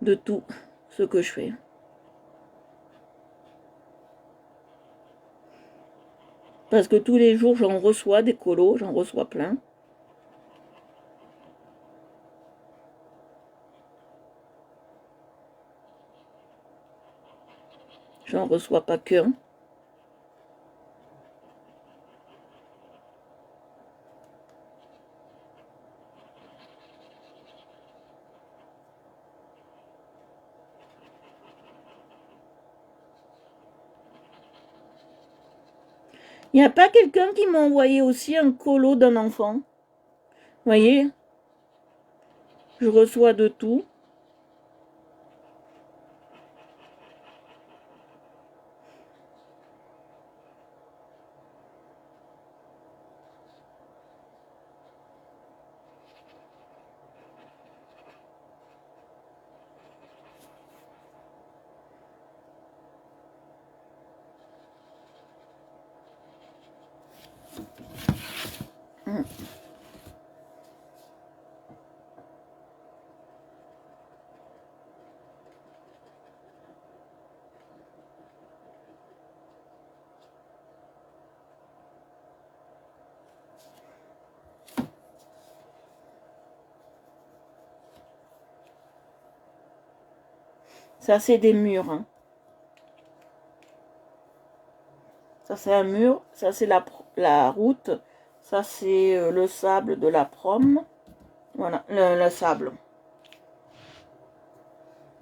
de tout ce que je fais. Parce que tous les jours, j'en reçois des colos, j'en reçois plein. J'en reçois pas qu'un. Il n'y a pas quelqu'un qui m'a envoyé aussi un colo d'un enfant. Vous voyez, je reçois de tout. Ça, c'est des murs. Hein. Ça, c'est un mur. Ça, c'est la route. Ça, c'est le sable de la prom. Voilà, le sable.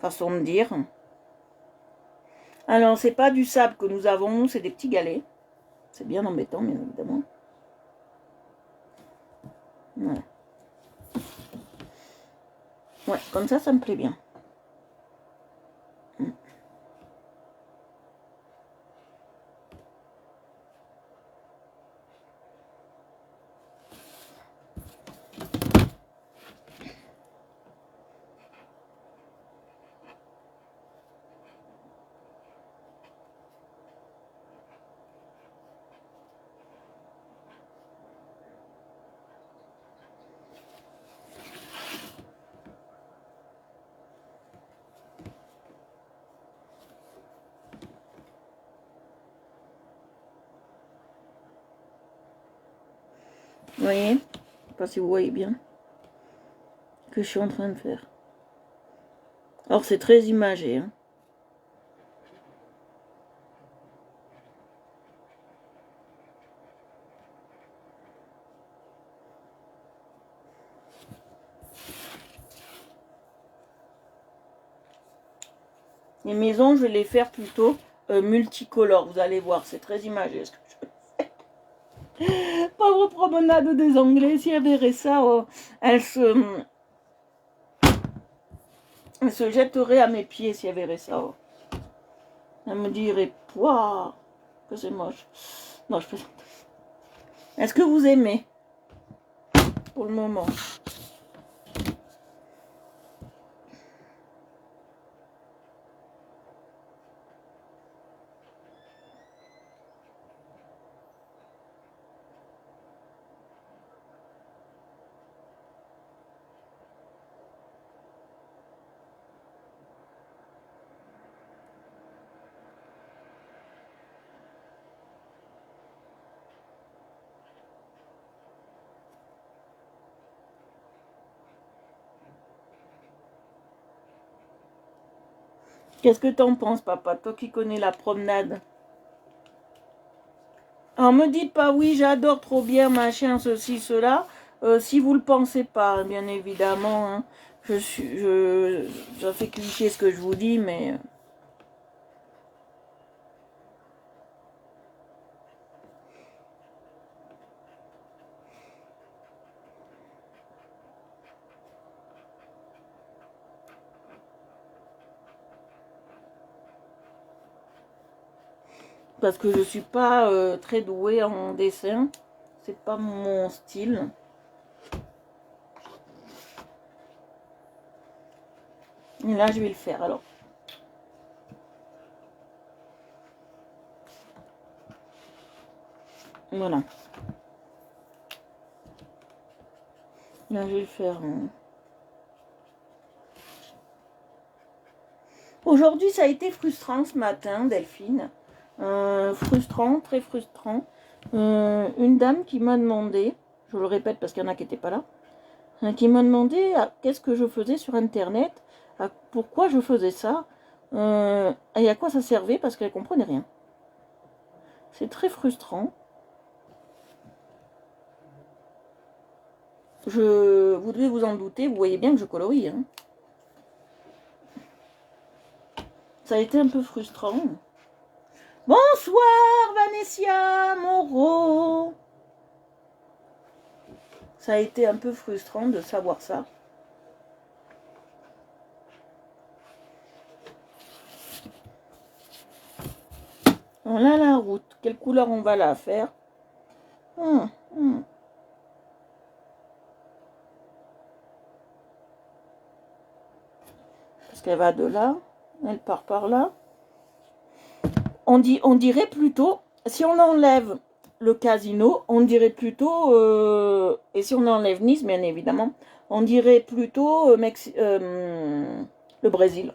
Façon de dire. Alors, c'est pas du sable que nous avons, c'est des petits galets. C'est bien embêtant, bien évidemment. Voilà. Ouais, comme ça me plaît bien. Vous voyez? Je sais pas si vous voyez bien que je suis en train de faire. Alors, c'est très imagé. Hein. Les maisons, je vais les faire plutôt multicolores. Vous allez voir, c'est très imagé ce que je fais. Pauvre promenade des Anglais, si elle verrait ça, elle se jetterait à mes pieds si elle verrait ça. Oh. Elle me dirait, waouh, que c'est moche. Non, je fais. Est-ce que vous aimez? Pour le moment. Qu'est-ce que t'en penses, papa? Toi qui connais la promenade. Alors, me dites pas, oui, j'adore trop bien, machin, ceci, cela. Si vous le pensez pas, bien évidemment, hein, ça fait cliché ce que je vous dis, mais... Parce que je suis pas très douée en dessin. C'est pas mon style. Et là, je vais le faire, alors. Voilà. Là, je vais le faire. Hein. Aujourd'hui, ça a été frustrant ce matin, Delphine. Frustrant, très frustrant. Une dame qui m'a demandé, je le répète parce qu'il y en a qui n'étaient pas là, qui m'a demandé qu'est-ce que je faisais sur Internet, pourquoi je faisais ça, et à quoi ça servait, parce qu'elle ne comprenait rien. C'est très frustrant. Vous devez vous en douter, vous voyez bien que je colorie. Hein. Ça a été un peu frustrant. Bonsoir Vanessia Moreau. Ça a été un peu frustrant de savoir ça. On a la route. Quelle couleur on va la faire? Parce qu'elle va de là. Elle part par là. On dirait plutôt, si on enlève le casino, on dirait plutôt, et si on enlève Nice, bien évidemment, on dirait plutôt le Brésil.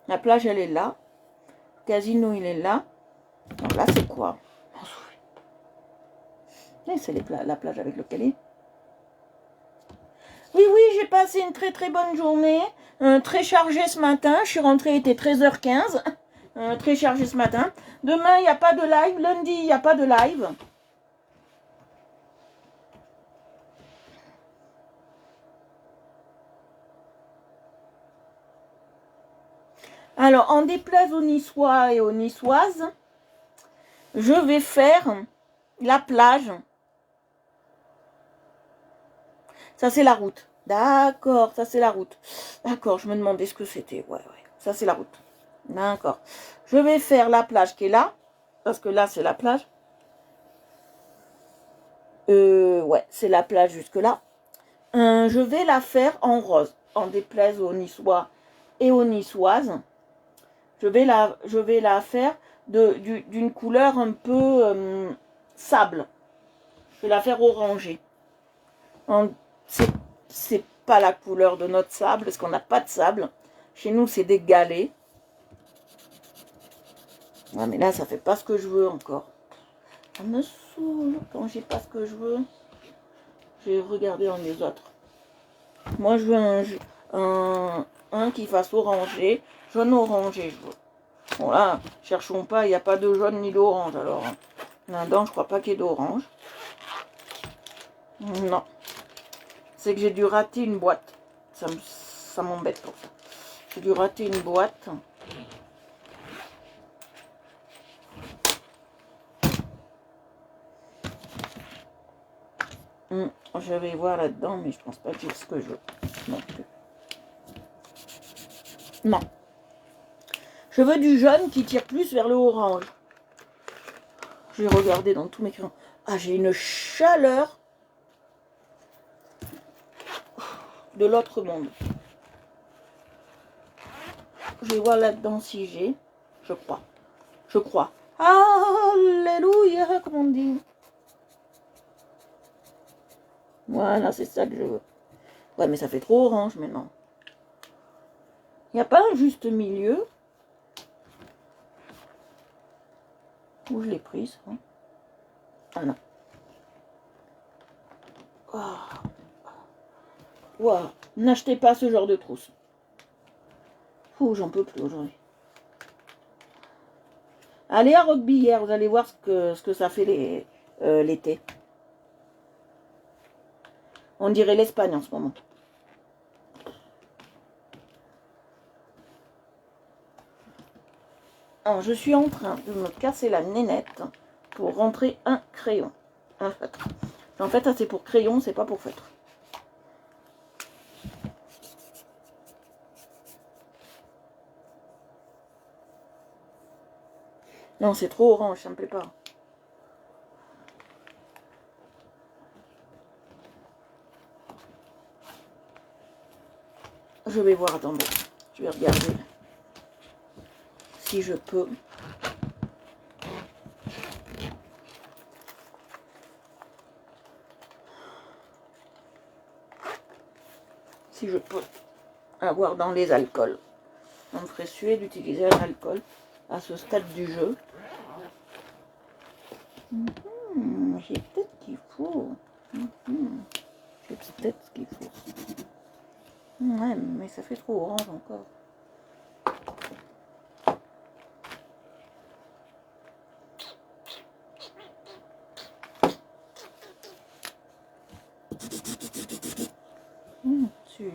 La plage, elle est là. Le casino, il est là. Donc là, c'est quoi? C'est la plage avec le Cali. Oui, oui, j'ai passé une très très bonne journée. Très chargée ce matin. Je suis rentrée, il était 13h15. Très chargée ce matin. Demain, il n'y a pas de live. Lundi, il n'y a pas de live. Alors, en déplaise aux Niçois et aux Niçoises, je vais faire la plage. Ça, c'est la route. D'accord, ça, c'est la route. D'accord, je me demandais ce que c'était. Ouais, ouais, ça, c'est la route. D'accord. Je vais faire la plage qui est là. Parce que là, c'est la plage. Ouais, c'est la plage jusque-là. Je vais la faire en rose. En déplaise aux Niçois et aux Niçoises. Je vais la faire d'une couleur un peu sable. Je vais la faire orangée. C'est pas la couleur de notre sable, parce qu'on n'a pas de sable. Chez nous, c'est des galets. Ouais, mais là, ça fait pas ce que je veux encore. Ça me saoule quand j'ai pas ce que je veux. J'ai regardé dans les autres. Moi, je veux un qui fasse orangé. Jaune orangé, je veux. Bon là, cherchons pas, il n'y a pas de jaune ni d'orange. Alors, là-dedans, je crois pas qu'il y ait d'orange. Non. C'est que j'ai dû rater une boîte. Ça m'embête pour ça. J'ai dû rater une boîte. Je vais voir là-dedans, mais je pense pas que j'ai ce que je veux. Non plus. Non. Je veux du jaune qui tire plus vers le orange. J'ai regardé dans tous mes crayons. Ah, j'ai une chaleur de l'autre monde. Je vais voir là-dedans si j'ai. Je crois. Je crois. Alléluia, comme on dit. Voilà, c'est ça que je veux. Ouais, mais ça fait trop orange maintenant. Il n'y a pas un juste milieu. Où je l'ai prise. Hein. Ah non. Wow. N'achetez pas ce genre de trousse. Ouh, j'en peux plus aujourd'hui. Allez à Rugby hier, vous allez voir ce que ça fait l'été. On dirait l'Espagne en ce moment. Alors, je suis en train de me casser la nénette pour rentrer un crayon. Un feutre. En fait, ça c'est pour crayon, c'est pas pour feutre. Non, c'est trop orange, ça me plaît pas. Je vais voir, attendez. Je vais regarder si je peux. Si je peux avoir dans les alcools. On me ferait suer d'utiliser un alcool à ce stade du jeu. J'ai peut-être ce qu'il faut. J'ai peut-être ce qu'il faut. Ouais, mais ça fait trop orange encore.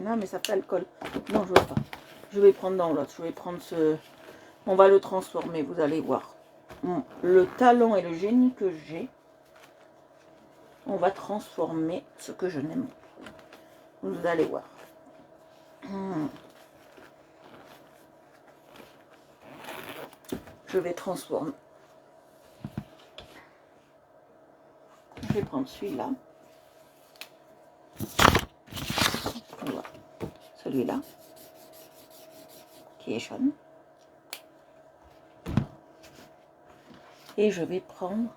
Non, mais ça fait alcool. Non, je veux pas. Je vais prendre dans l'autre. Je vais prendre ce... On va le transformer, vous allez voir. Le talent et le génie que j'ai, on va transformer ce que je n'aime pas. Vous allez voir. Je vais transformer. Je vais prendre celui-là. Voilà. Celui-là, qui est jaune. Et je vais prendre...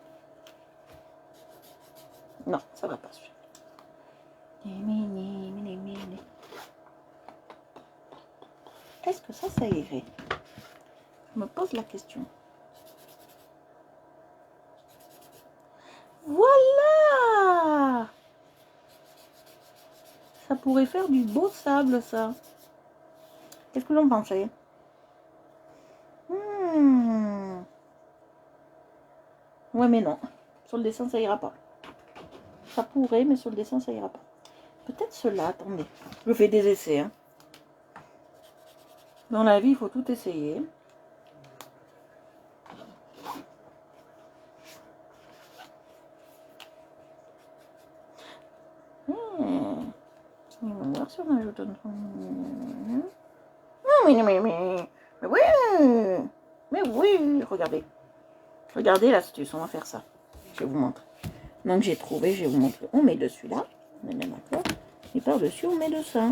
Non, ça va pas celui-là. Est-ce que ça irait? Je me pose la question. Voilà! Ça pourrait faire du beau sable, ça. Qu'est-ce que vous en pensez? Ouais, mais non. Sur le dessin, ça ira pas. Ça pourrait, mais sur le dessin, ça ira pas. Peut-être cela, attendez. Je fais des essais. Hein. Dans la vie, il faut tout essayer. On va voir si on ajoute un... Mais oui! Mais oui! Regardez. Regardez l'astuce, on va faire ça. Je vais vous montrer. Donc j'ai trouvé, je vais vous montrer. On met dessus là. On est bien d'accord. Et par-dessus, on met de ça.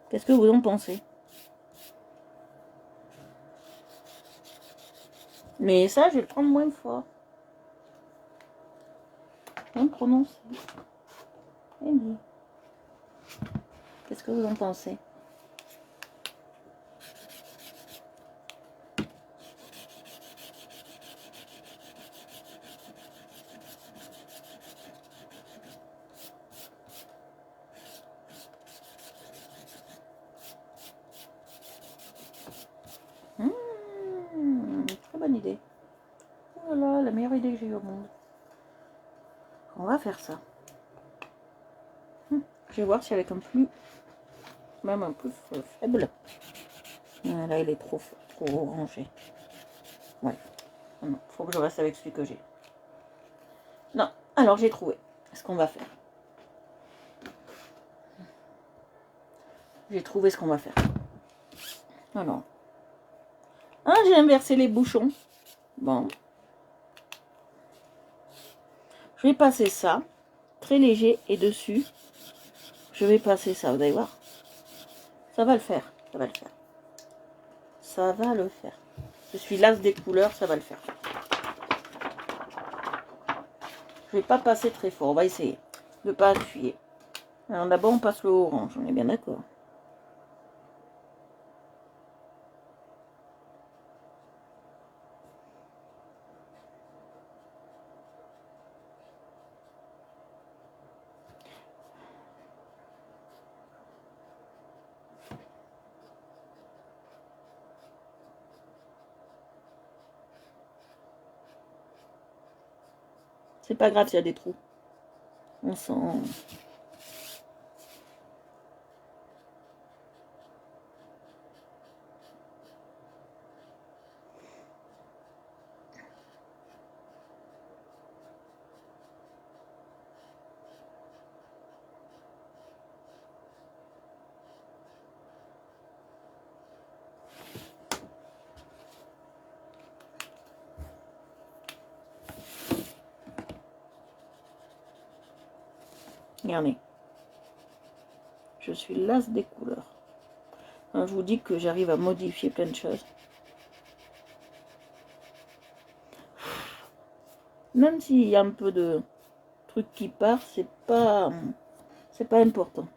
Qu'est-ce que vous en pensez? Mais ça, je vais le prendre moins fort. Bien prononcé. Qu'est-ce que vous en pensez? Très bonne idée. Voilà, la meilleure idée que j'ai eue au monde. On va faire ça. Je vais voir si avec un plus... Même un peu faible. Là, il est trop orangé. Ouais. Non, faut que je reste avec celui que j'ai. Non, alors j'ai trouvé. Ce qu'on va faire. J'ai trouvé ce qu'on va faire. Alors. Ah, j'ai inversé les bouchons. Bon. Je vais passer ça. Très léger. Et dessus, je vais passer ça. Vous allez voir. Ça va le faire. Ça va le faire. Ça va le faire. Je suis l'as des couleurs. Ça va le faire. Je vais pas passer très fort. On va essayer de ne pas appuyer. Alors d'abord, on passe le orange. On est bien d'accord. C'est pas grave s'il y a des trous. On sent... Regardez. Je suis l'as des couleurs. Alors, je vous dis que j'arrive à modifier plein de choses. Même s'il y a un peu de truc qui part, c'est pas important.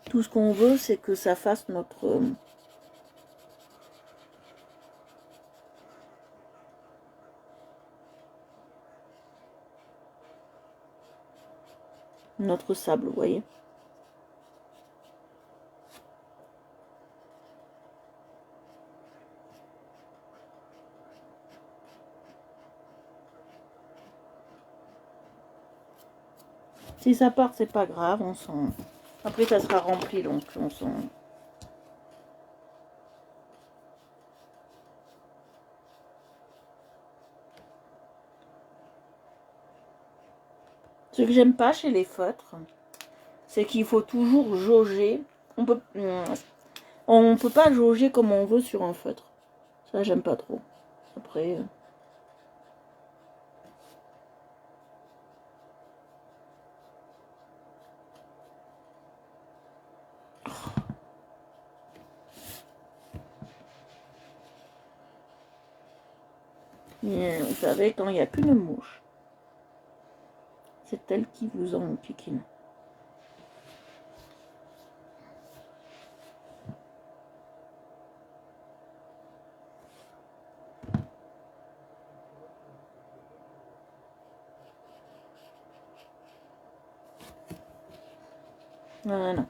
Tout ce qu'on veut, c'est que ça fasse notre sable, vous voyez. Si ça part, c'est pas grave, on sent. Après, ça sera rempli, donc on sent. Ce que j'aime pas chez les feutres, c'est qu'il faut toujours jauger. On peut pas jauger comme on veut sur un feutre. Ça, j'aime pas trop. Après... Et vous savez, quand il n'y a qu'une mouche, c'est elle qui vous enquiquine. Voilà.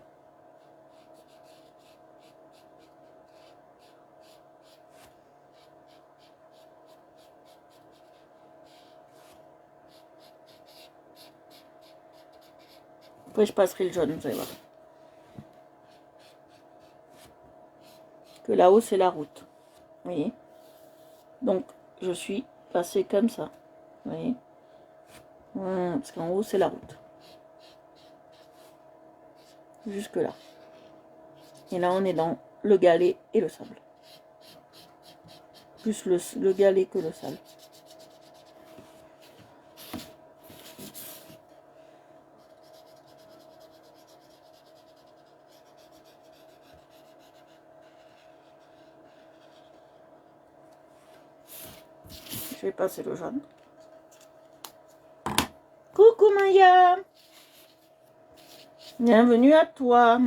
Après, je passerai le jaune, vous allez voir. Que là-haut, c'est la route. Vous voyez? Donc, je suis passée comme ça. Vous voyez? Voilà, parce qu'en haut, c'est la route. Jusque là. Et là, on est dans le galet et le sable. Plus le galet que le sable. Je vais passer le jaune. Coucou Maya! Bienvenue à toi!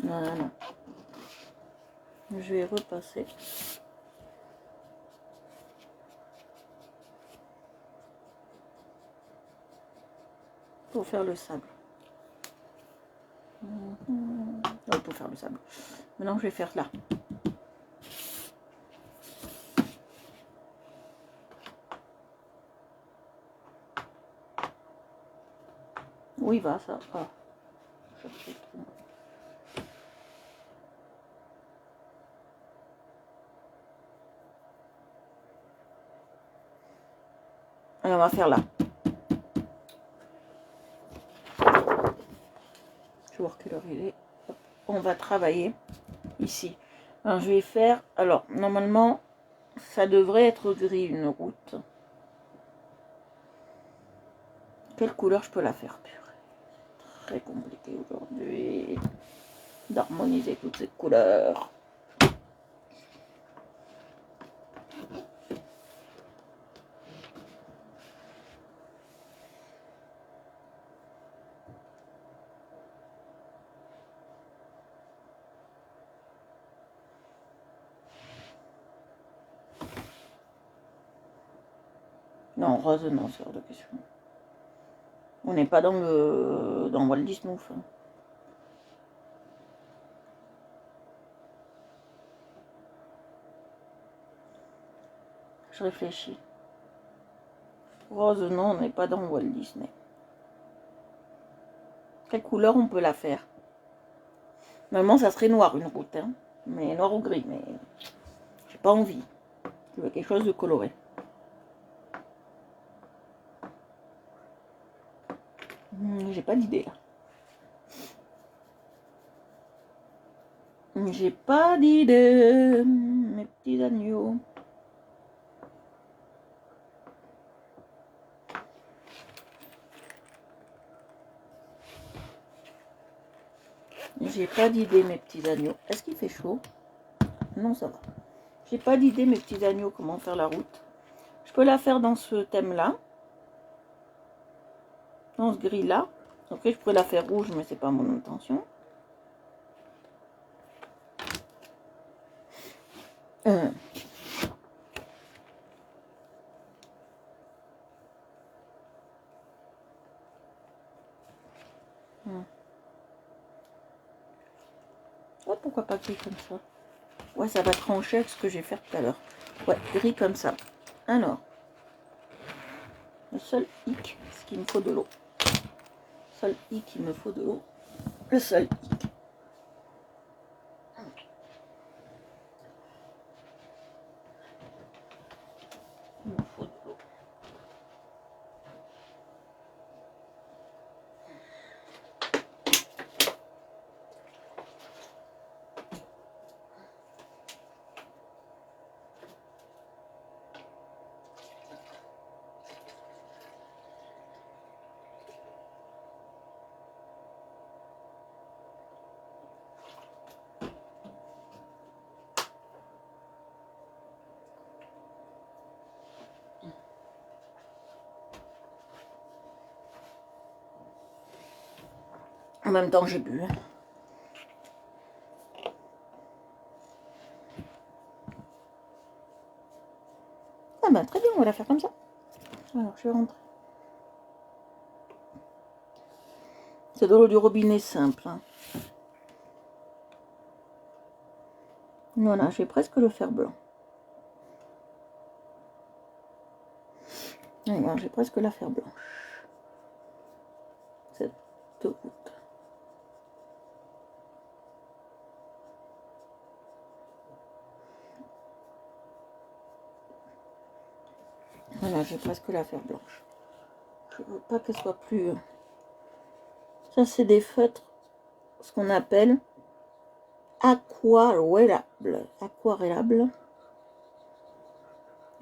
Voilà. Je vais repasser. Pour faire le sable. Pour faire le sable. Maintenant, je vais faire là. Où il va ça? Ah. Alors, on va faire là. Je vais voir quelle heure il est. Hop. On va travailler ici. Alors, je vais faire... Alors, normalement, ça devrait être gris, une route. Quelle couleur je peux la faire? Très compliqué aujourd'hui d'harmoniser toutes ces couleurs. Non, rose, non, c'est hors de question. On n'est pas dans Walt Disney. Hein. Je réfléchis. Rose, non, on n'est pas dans Walt Disney. Quelle couleur on peut la faire? Normalement, ça serait noir, une route. Hein. Mais noir ou gris, mais j'ai pas envie. Je veux quelque chose de coloré. J'ai pas d'idée, là. J'ai pas d'idée, mes petits agneaux. J'ai pas d'idée, mes petits agneaux. Est-ce qu'il fait chaud? Non, ça va. J'ai pas d'idée, mes petits agneaux, comment faire la route. Je peux la faire dans ce thème-là. Dans ce gris-là. Après, je pourrais la faire rouge, mais c'est pas mon intention. Oh, pourquoi pas gris comme ça? Ouais, ça va trancher avec ce que j'ai fait tout à l'heure. Ouais, gris comme ça. Alors, le seul hic, c'est qu'il me faut de l'eau. Le seul hic, il me faut de l'eau. Le seul hic. Il me faut de l'eau. En même temps, j'ai bu. Ah ben, très bien, on va la faire comme ça. Alors, je vais rentrer. C'est de l'eau du robinet simple. Hein. Voilà, j'ai presque le fer blanc. Voilà, j'ai presque la fer blanche. Cette goutte. Voilà, j'ai presque la fer blanche. Je veux pas qu'elle soit plus... Ça, c'est des feutres, ce qu'on appelle aquarellables. Aquarellables.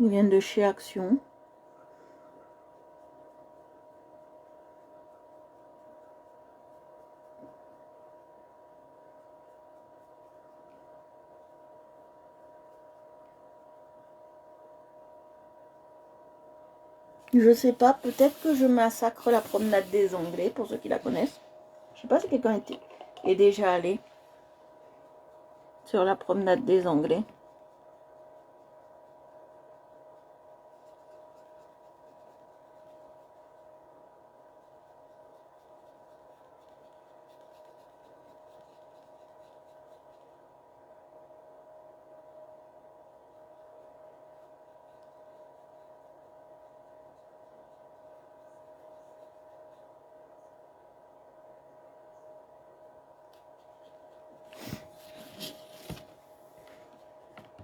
Ils viennent de chez Action. Je sais pas, peut-être que je massacre la promenade des Anglais, pour ceux qui la connaissent. Je sais pas si quelqu'un est déjà allé sur la promenade des Anglais.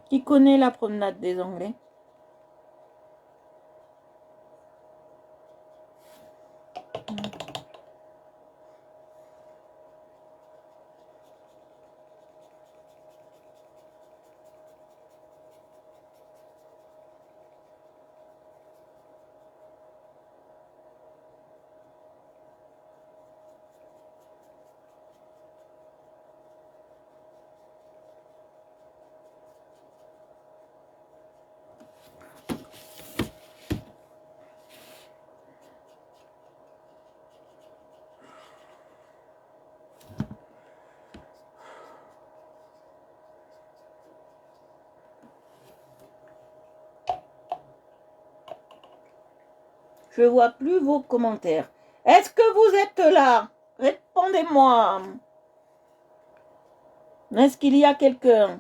Qui connaît la promenade des Anglais? Je vois plus vos commentaires. Est-ce que vous êtes là? Répondez-moi. Est-ce qu'il y a quelqu'un?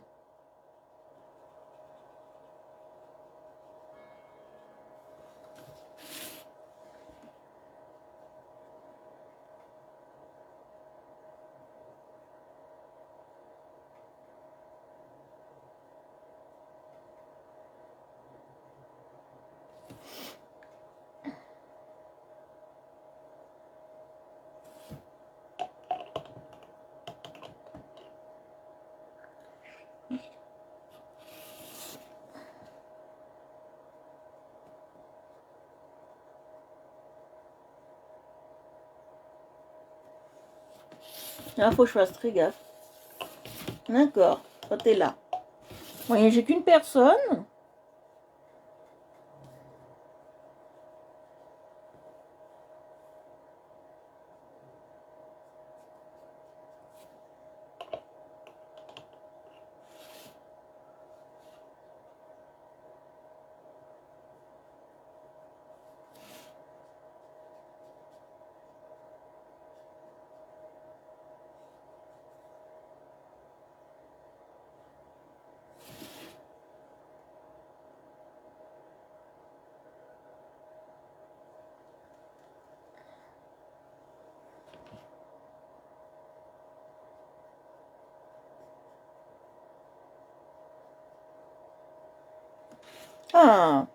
Là, faut que je fasse très gaffe. D'accord, toi t'es là. Vous voyez, j'ai qu'une personne. Ah,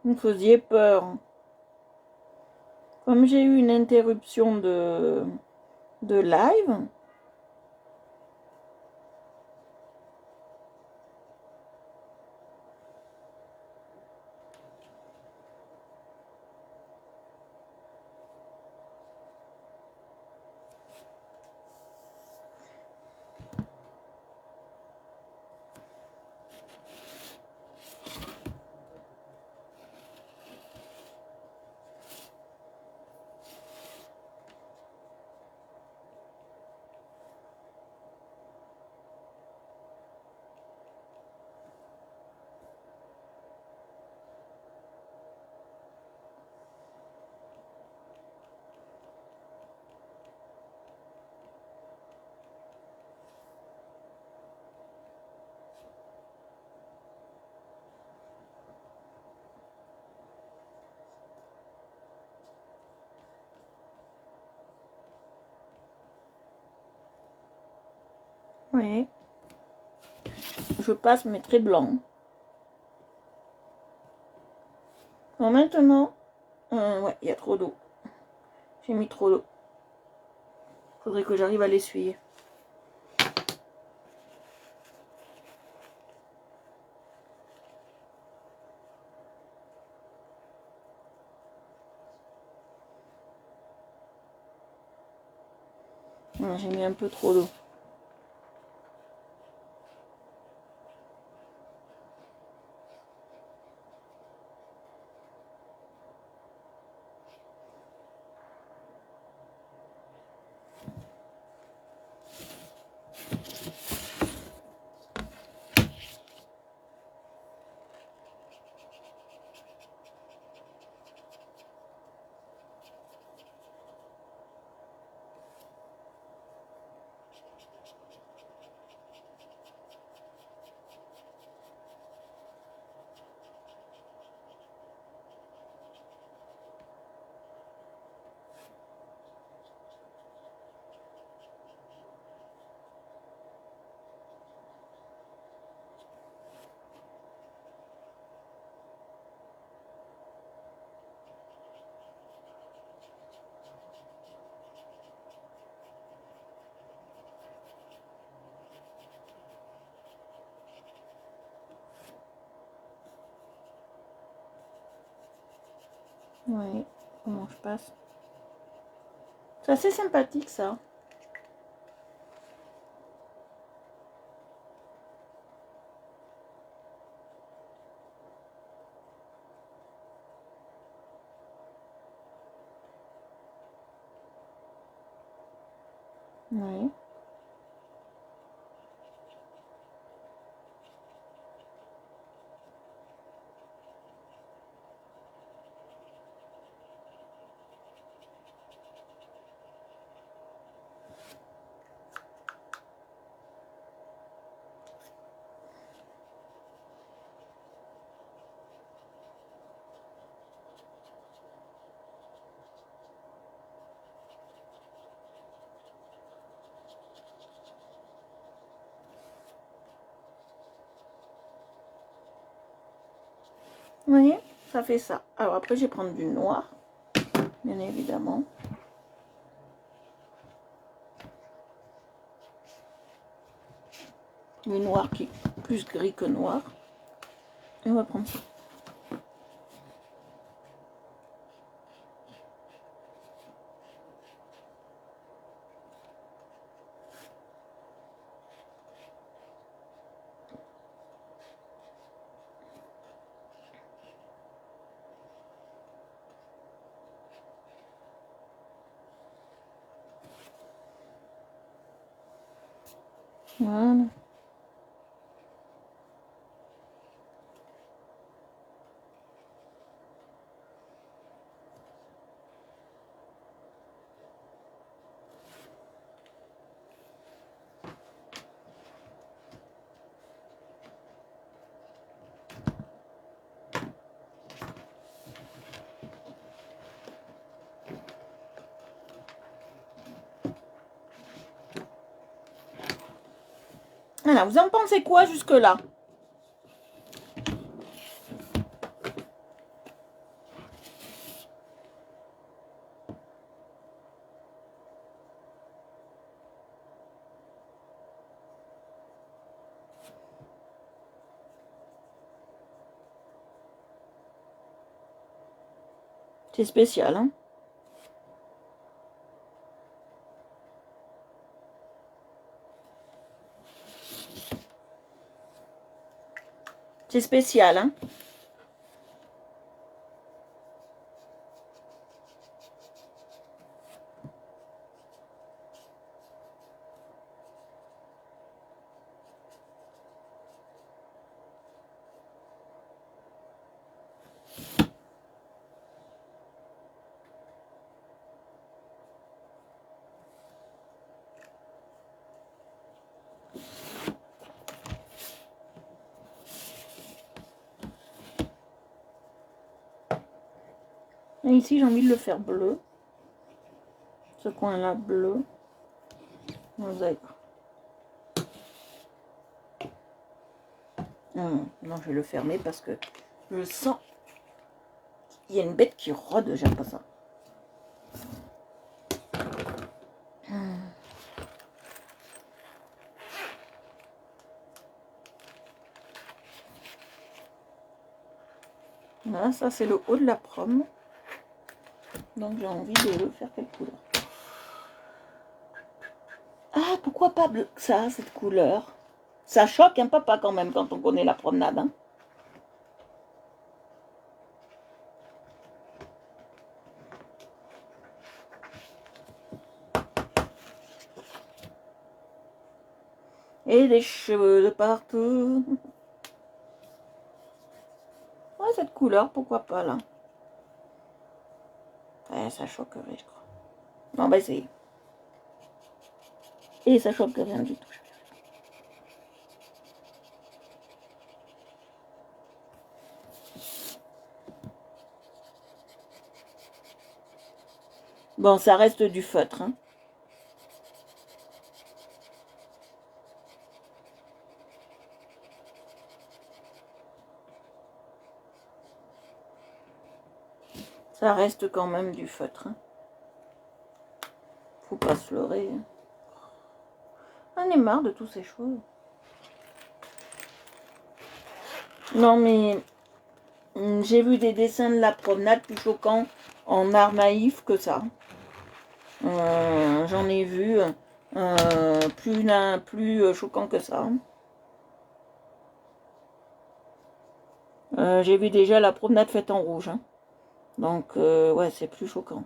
vous me faisiez peur. Comme j'ai eu une interruption de live, oui, je passe mes traits blancs. Bon, maintenant, ouais, il y a trop d'eau. J'ai mis trop d'eau. Faudrait que j'arrive à l'essuyer. J'ai mis un peu trop d'eau. Oui, comment je passe? C'est assez sympathique ça. Oui. Vous voyez, ça fait ça. Alors après, je vais prendre du noir, bien évidemment. Du noir qui est plus gris que noir. Et on va prendre ça. Voilà. Voilà, vous en pensez quoi jusque-là? C'est spécial, hein. C'est spécial, hein. Et ici, j'ai envie de le faire bleu. Ce coin-là, bleu. Mosaïque. Non, je vais le fermer parce que je sens qu'il y a une bête qui rôde. J'aime pas ça. Voilà, ça c'est le haut de la prom. Donc j'ai envie de le faire quelle couleur? Ah, pourquoi pas bleu ça, cette couleur? Ça choque un papa quand même quand on connaît la promenade. Hein. Et des cheveux de partout. Ouais, cette couleur, pourquoi pas là? Ouais, ça choquerait, je crois. On va essayer. Et ça choque rien du tout. Bon, ça reste du feutre. Hein. Ça reste quand même du feutre. Hein. Faut pas se leurrer. Hein. On est marre de tous ces choses. Non, mais j'ai vu des dessins de la promenade plus choquants en art naïf que ça. J'en ai vu plus choquant que ça. J'ai vu déjà la promenade faite en rouge. Hein. Donc, ouais, c'est plus choquant.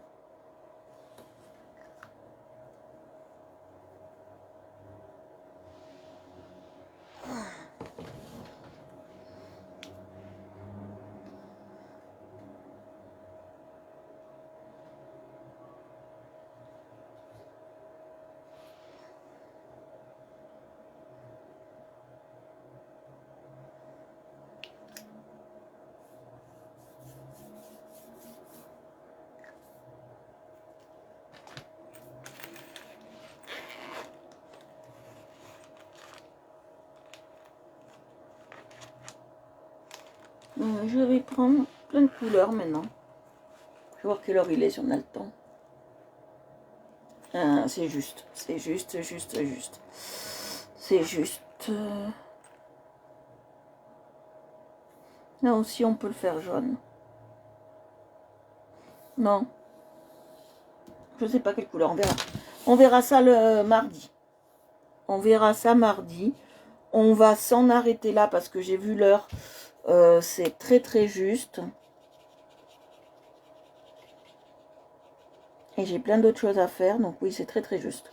Je vais prendre plein de couleurs maintenant. Je vais voir quelle heure il est si on a le temps. C'est juste, c'est juste. C'est juste. Là aussi, on peut le faire jaune. Non. Je sais pas quelle couleur, on verra. On verra ça le mardi. On verra ça mardi. On va s'en arrêter là parce que j'ai vu l'heure. C'est très juste. Et j'ai plein d'autres choses à faire. Donc oui, c'est très juste.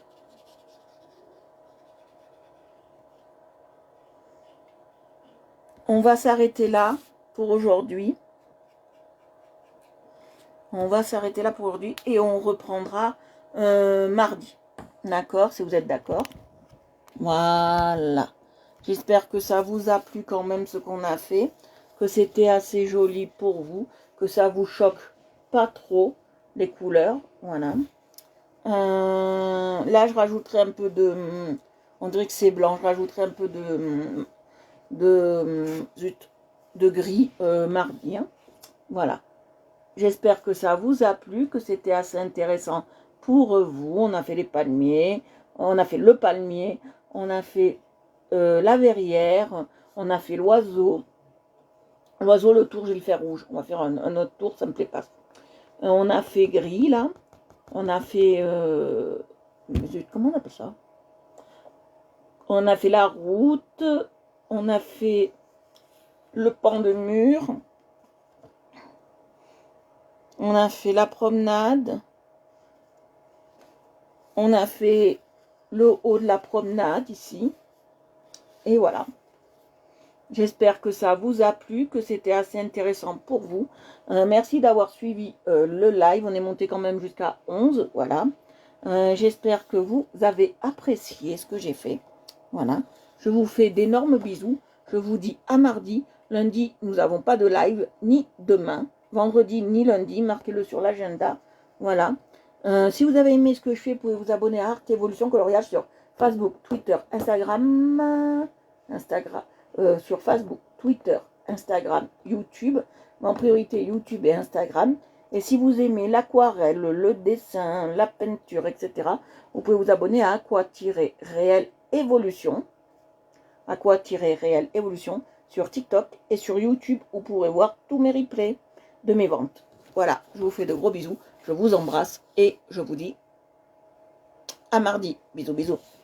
On va s'arrêter là pour aujourd'hui. On va s'arrêter là pour aujourd'hui. Et on reprendra mardi. D'accord, si vous êtes d'accord. Voilà. J'espère que ça vous a plu quand même ce qu'on a fait. Que c'était assez joli pour vous. Que ça vous choque pas trop les couleurs. Voilà. Là, je rajouterai un peu de... On dirait que c'est blanc. Je rajouterai un peu de gris mardi. Hein. Voilà. J'espère que ça vous a plu, que c'était assez intéressant pour vous. On a fait les palmiers, on a fait le palmier, on a fait la verrière, on a fait l'oiseau. L'oiseau, le tour, je vais le faire rouge. On va faire un autre tour, ça me plaît pas. On a fait gris, là. On a fait... comment on appelle ça? On a fait la route. On a fait le pan de mur. On a fait la promenade. On a fait le haut de la promenade, ici. Et voilà. J'espère que ça vous a plu, que c'était assez intéressant pour vous. Merci d'avoir suivi le live. On est monté quand même jusqu'à 11. Voilà. J'espère que vous avez apprécié ce que j'ai fait. Voilà. Je vous fais d'énormes bisous. Je vous dis à mardi. Lundi, nous n'avons pas de live, ni demain. Vendredi, ni lundi. Marquez-le sur l'agenda. Voilà. Si vous avez aimé ce que je fais, vous pouvez vous abonner à Art Evolution Coloriage sur Facebook, Twitter, Instagram. Sur Facebook, Twitter, Instagram, YouTube. Mais en priorité, YouTube et Instagram. Et si vous aimez l'aquarelle, le dessin, la peinture, etc., vous pouvez vous abonner à Aqua-Réel Evolution. Aqua-Réel Evolution sur TikTok et sur YouTube. Vous pourrez voir tous mes replays de mes ventes. Voilà, je vous fais de gros bisous. Je vous embrasse et je vous dis à mardi. Bisous, bisous.